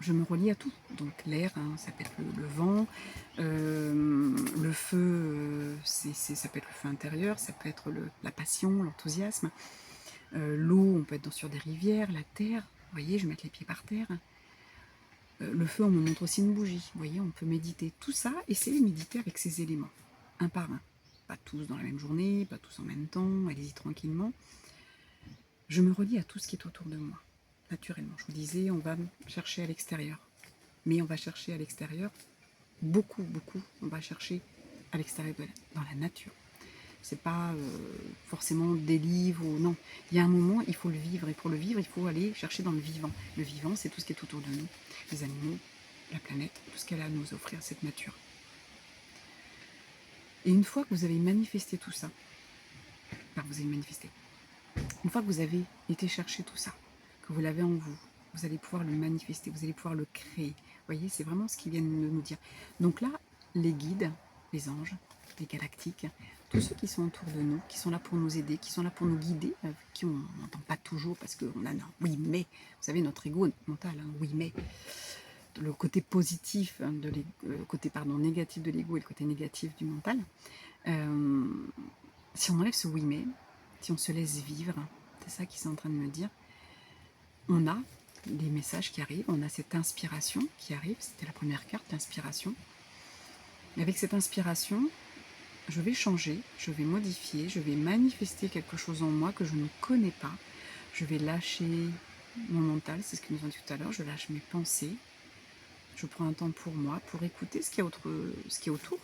Je me relie à tout. Donc l'air, ça peut être le vent, le feu, ça peut être le feu intérieur, ça peut être la passion, l'enthousiasme. L'eau, on peut être sur des rivières, la terre. Vous voyez, je vais mettre les pieds par terre. Le feu, on me montre aussi une bougie. Vous voyez, on peut méditer. Tout ça, essayez de méditer avec ces éléments, un par un. Pas tous dans la même journée, pas tous en même temps, allez-y tranquillement. Je me relie à tout ce qui est autour de moi, naturellement. Je vous disais, on va chercher à l'extérieur. Mais on va chercher à l'extérieur, beaucoup, on va chercher à l'extérieur, dans la nature. C'est pas forcément des livres ou non. Il y a un moment, il faut le vivre. Et pour le vivre, il faut aller chercher dans le vivant. Le vivant, c'est tout ce qui est autour de nous. Les animaux, la planète, tout ce qu'elle a à nous offrir, cette nature. Et une fois que vous avez manifesté tout ça, une fois que vous avez été chercher tout ça, que vous l'avez en vous, vous allez pouvoir le manifester, vous allez pouvoir le créer. Vous voyez, c'est vraiment ce qu'ils viennent de nous dire. Donc là, les guides, les anges, les galactiques, tous ceux qui sont autour de nous, qui sont là pour nous aider, qui sont là pour nous guider, qui on n'entend pas toujours parce qu'on a un oui mais, vous savez, notre ego mental, hein, oui mais, le côté positif, côté négatif de l'ego et le côté négatif du mental. Si on enlève ce oui mais, si on se laisse vivre, c'est ça qu'ils sont en train de me dire, on a des messages qui arrivent, on a cette inspiration qui arrive, c'était la première carte, l'inspiration. Et avec cette inspiration, je vais changer, je vais modifier, je vais manifester quelque chose en moi que je ne connais pas. Je vais lâcher mon mental, c'est ce que nous avons dit tout à l'heure, je lâche mes pensées. Je prends un temps pour moi, pour écouter ce qui est autour.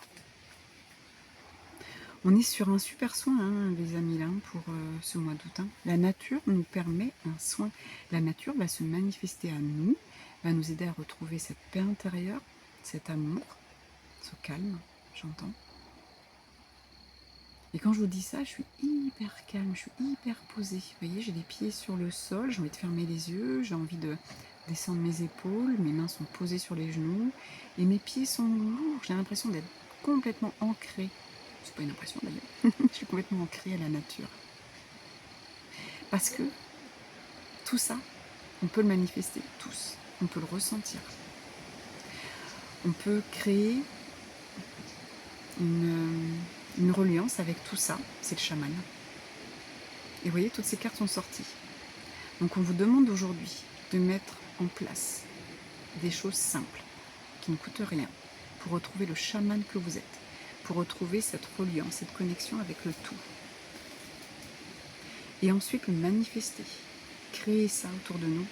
On est sur un super soin, hein, les amis, là, pour ce mois d'août. Hein. La nature nous permet un soin. La nature va se manifester à nous, va nous aider à retrouver cette paix intérieure, cet amour, ce calme, j'entends. Et quand je vous dis ça, je suis hyper calme, je suis hyper posée. Vous voyez, j'ai les pieds sur le sol, j'ai envie de fermer les yeux, j'ai envie de descendre mes épaules, mes mains sont posées sur les genoux, et mes pieds sont lourds, j'ai l'impression d'être complètement ancrée. C'est pas une impression d'ailleurs, je suis complètement ancrée à la nature. Parce que tout ça, on peut le manifester, tous, on peut le ressentir. On peut créer une reliance avec tout ça, c'est le chaman. Et vous voyez, toutes ces cartes sont sorties. Donc on vous demande aujourd'hui de mettre en place des choses simples, qui ne coûtent rien, pour retrouver le chaman que vous êtes, pour retrouver cette reliance, cette connexion avec le tout. Et ensuite le manifester, créer ça autour de nous,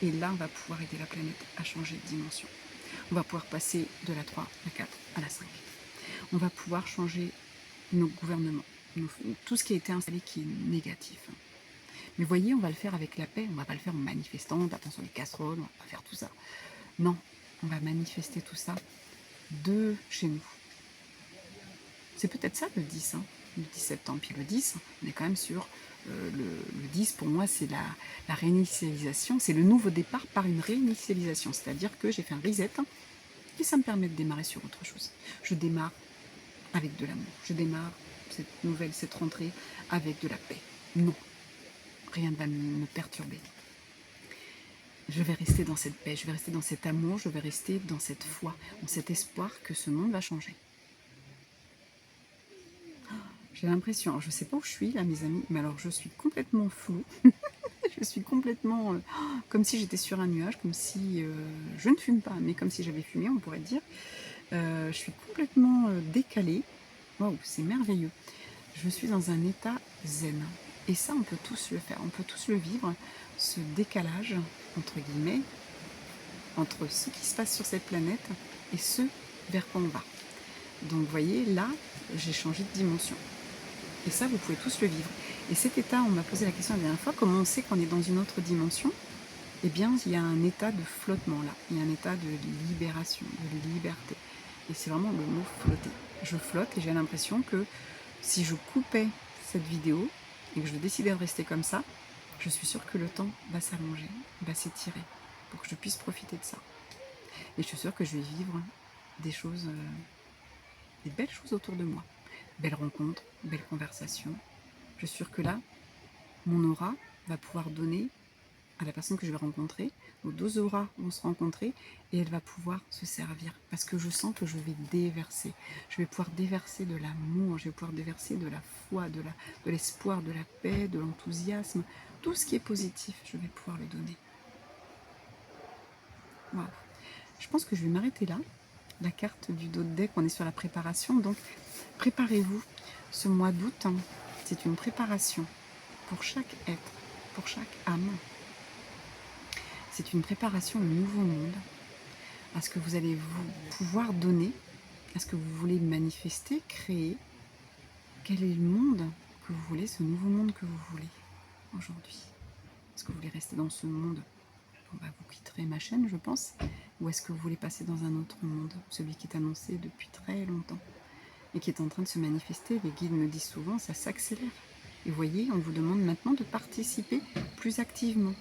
et là on va pouvoir aider la planète à changer de dimension. On va pouvoir passer de la 3, la 4 à la 5. On va pouvoir changer nos gouvernements, tout ce qui a été installé qui est négatif. Mais voyez, on va le faire avec la paix, on ne va pas le faire en manifestant, en tapant sur les casseroles, on ne va pas faire tout ça. Non, on va manifester tout ça de chez nous. C'est peut-être ça le 10, hein, le 10 septembre. Puis le 10, on est quand même sur le 10, pour moi, c'est la réinitialisation, c'est le nouveau départ par une réinitialisation. C'est-à-dire que j'ai fait un reset et ça me permet de démarrer sur autre chose. Je démarre avec de l'amour. Je démarre cette rentrée avec de la paix. Non, rien ne va me perturber. Je vais rester dans cette paix, je vais rester dans cet amour, je vais rester dans cette foi, dans cet espoir que ce monde va changer. J'ai l'impression, je ne sais pas où je suis là mes amis, mais alors je suis complètement floue. Je suis complètement comme si j'étais sur un nuage, comme si je ne fume pas, mais comme si j'avais fumé, on pourrait dire. Je suis complètement décalée. Waouh, c'est merveilleux. Je suis dans un état zen. Et ça, on peut tous le faire, on peut tous le vivre, ce décalage, entre guillemets, entre ce qui se passe sur cette planète et ce vers quoi on va. Donc vous voyez, là, j'ai changé de dimension. Et ça, vous pouvez tous le vivre. Et cet état, on m'a posé la question la dernière fois, comment on sait qu'on est dans une autre dimension? Eh bien, il y a un état de flottement là, il y a un état de libération, de liberté. Et c'est vraiment le mot flotter. Je flotte et j'ai l'impression que si je coupais cette vidéo et que je décidais de rester comme ça, je suis sûre que le temps va s'allonger, va s'étirer pour que je puisse profiter de ça. Et je suis sûre que je vais vivre des choses, des belles choses autour de moi. Belles rencontres, belles conversations. Je suis sûre que là, mon aura va pouvoir donner à la personne que je vais rencontrer. Nos deux auras vont se rencontrer et elle va pouvoir se servir. Parce que je sens que je vais déverser. Je vais pouvoir déverser de l'amour, je vais pouvoir déverser de la foi, de l'espoir, de la paix, de l'enthousiasme. Tout ce qui est positif, je vais pouvoir le donner. Wow. Je pense que je vais m'arrêter là. La carte du dos de deck, on est sur la préparation. Donc, préparez-vous. Ce mois d'août, c'est une préparation pour chaque être, pour chaque âme. C'est une préparation au nouveau monde, à ce que vous allez vous pouvoir donner, à ce que vous voulez manifester, créer. Quel est le monde que vous voulez, ce nouveau monde que vous voulez aujourd'hui? Est-ce que vous voulez rester dans ce monde? Vous quitterez ma chaîne, je pense. Ou est-ce que vous voulez passer dans un autre monde, celui qui est annoncé depuis très longtemps et qui est en train de se manifester? Les guides me disent souvent, ça s'accélère. Et vous voyez, on vous demande maintenant de participer plus activement.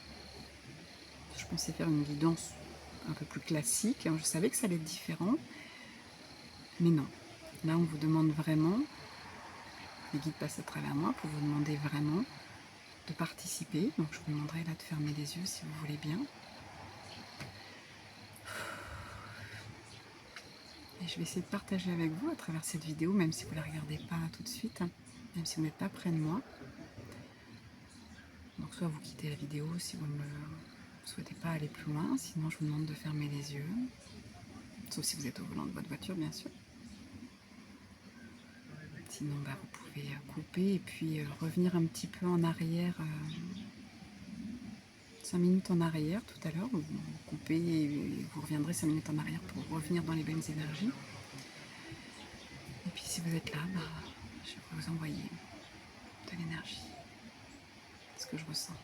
Je pensais faire une guidance un peu plus classique. Je savais que ça allait être différent. Mais non. Là, on vous demande vraiment, les guides passent à travers moi pour vous demander vraiment de participer. Donc, je vous demanderai là de fermer les yeux si vous voulez bien. Et je vais essayer de partager avec vous à travers cette vidéo, même si vous ne la regardez pas tout de suite, même si vous n'êtes pas près de moi. Donc, soit vous quittez la vidéo si vous ne souhaitez pas aller plus loin, sinon je vous demande de fermer les yeux. Sauf si vous êtes au volant de votre voiture, bien sûr. Sinon, vous pouvez couper et puis revenir un petit peu en arrière, 5 minutes en arrière tout à l'heure. Vous coupez et vous reviendrez 5 minutes en arrière pour revenir dans les bonnes énergies. Et puis si vous êtes là, je vais vous envoyer de l'énergie, ce que je ressens.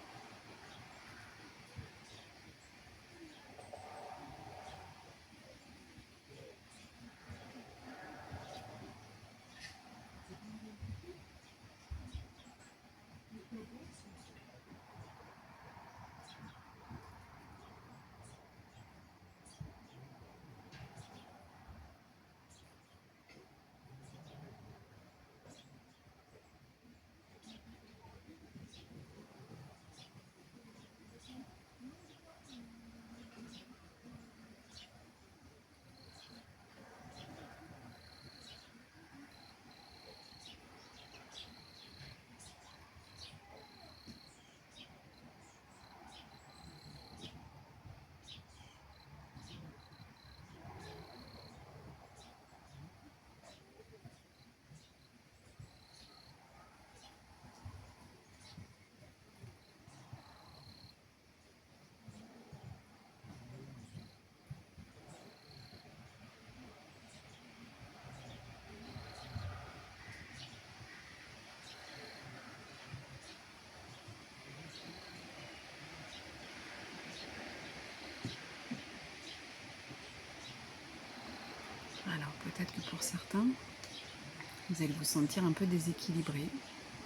Alors peut-être que pour certains, vous allez vous sentir un peu déséquilibré.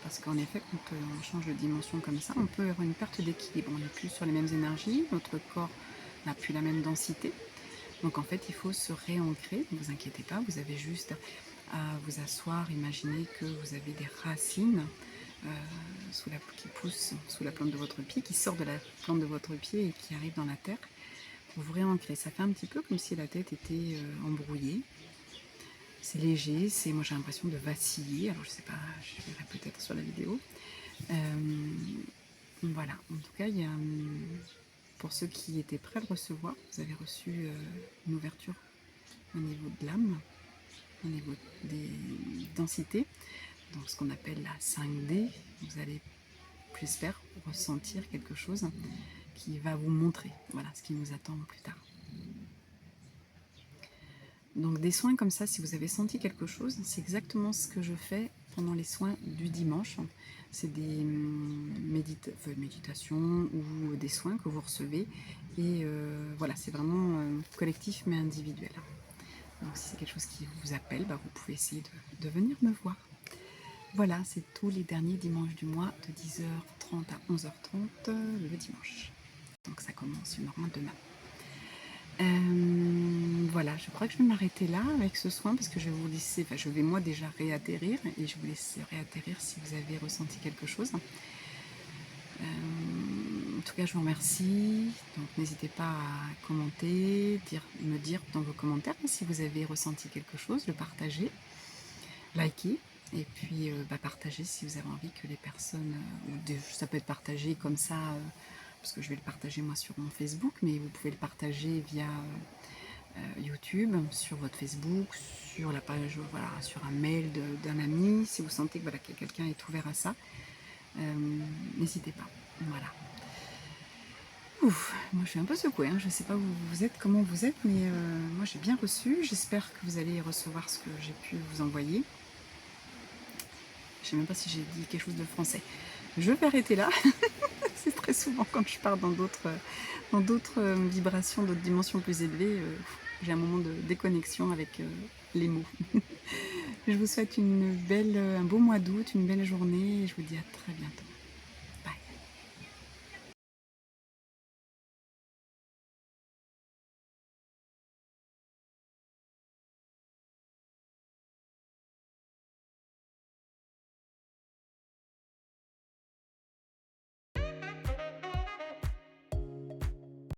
Parce qu'en effet, quand on change de dimension comme ça, on peut avoir une perte d'équilibre. On n'est plus sur les mêmes énergies, notre corps n'a plus la même densité. Donc en fait, il faut se réancrer. Ne vous inquiétez pas, vous avez juste à vous asseoir. Imaginez que vous avez des racines qui poussent sous la plante de votre pied, qui sortent de la plante de votre pied et qui arrivent dans la terre. Pour vous réancrer, ça fait un petit peu comme si la tête était embrouillée. C'est léger, moi j'ai l'impression de vaciller, alors je sais pas, je verrai peut-être sur la vidéo. Voilà, en tout cas, pour ceux qui étaient prêts à le recevoir, vous avez reçu une ouverture au niveau de l'âme, au niveau des densités, donc ce qu'on appelle la 5D. Vous allez, j'espère, ressentir quelque chose qui va vous montrer, voilà, ce qui nous attend plus tard. Donc des soins comme ça, si vous avez senti quelque chose, c'est exactement ce que je fais pendant les soins du dimanche. C'est des méditations ou des soins que vous recevez. Et voilà, c'est vraiment collectif mais individuel. Donc si c'est quelque chose qui vous appelle, vous pouvez essayer de venir me voir. Voilà, c'est tous les derniers dimanches du mois de 10h30 à 11h30 le dimanche. Donc ça commence une heure demain. Voilà, je crois que je vais m'arrêter là avec ce soin parce que je vais vous laisser, je vais moi déjà réatterrir et je vous laisse réatterrir si vous avez ressenti quelque chose. De toute tout cas, je vous remercie. Donc, n'hésitez pas à commenter, me dire dans vos commentaires si vous avez ressenti quelque chose, le partager, liker. Et puis, partager si vous avez envie que les personnes, ça peut être partagé comme ça, parce que je vais le partager moi sur mon Facebook, mais vous pouvez le partager via YouTube, sur votre Facebook, sur la page, voilà, sur un mail d'un ami, si vous sentez que, voilà, que quelqu'un est ouvert à ça, n'hésitez pas. Voilà. Ouf, moi je suis un peu secouée, hein. Je ne sais pas où vous êtes, comment vous êtes, mais moi j'ai bien reçu. J'espère que vous allez recevoir ce que j'ai pu vous envoyer. Je ne sais même pas si j'ai dit quelque chose de français. Je vais arrêter là. C'est très souvent quand je pars dans d'autres vibrations, d'autres dimensions plus élevées, j'ai un moment de déconnexion avec les mots. Je vous souhaite un beau mois d'août, une belle journée et je vous dis à très bientôt.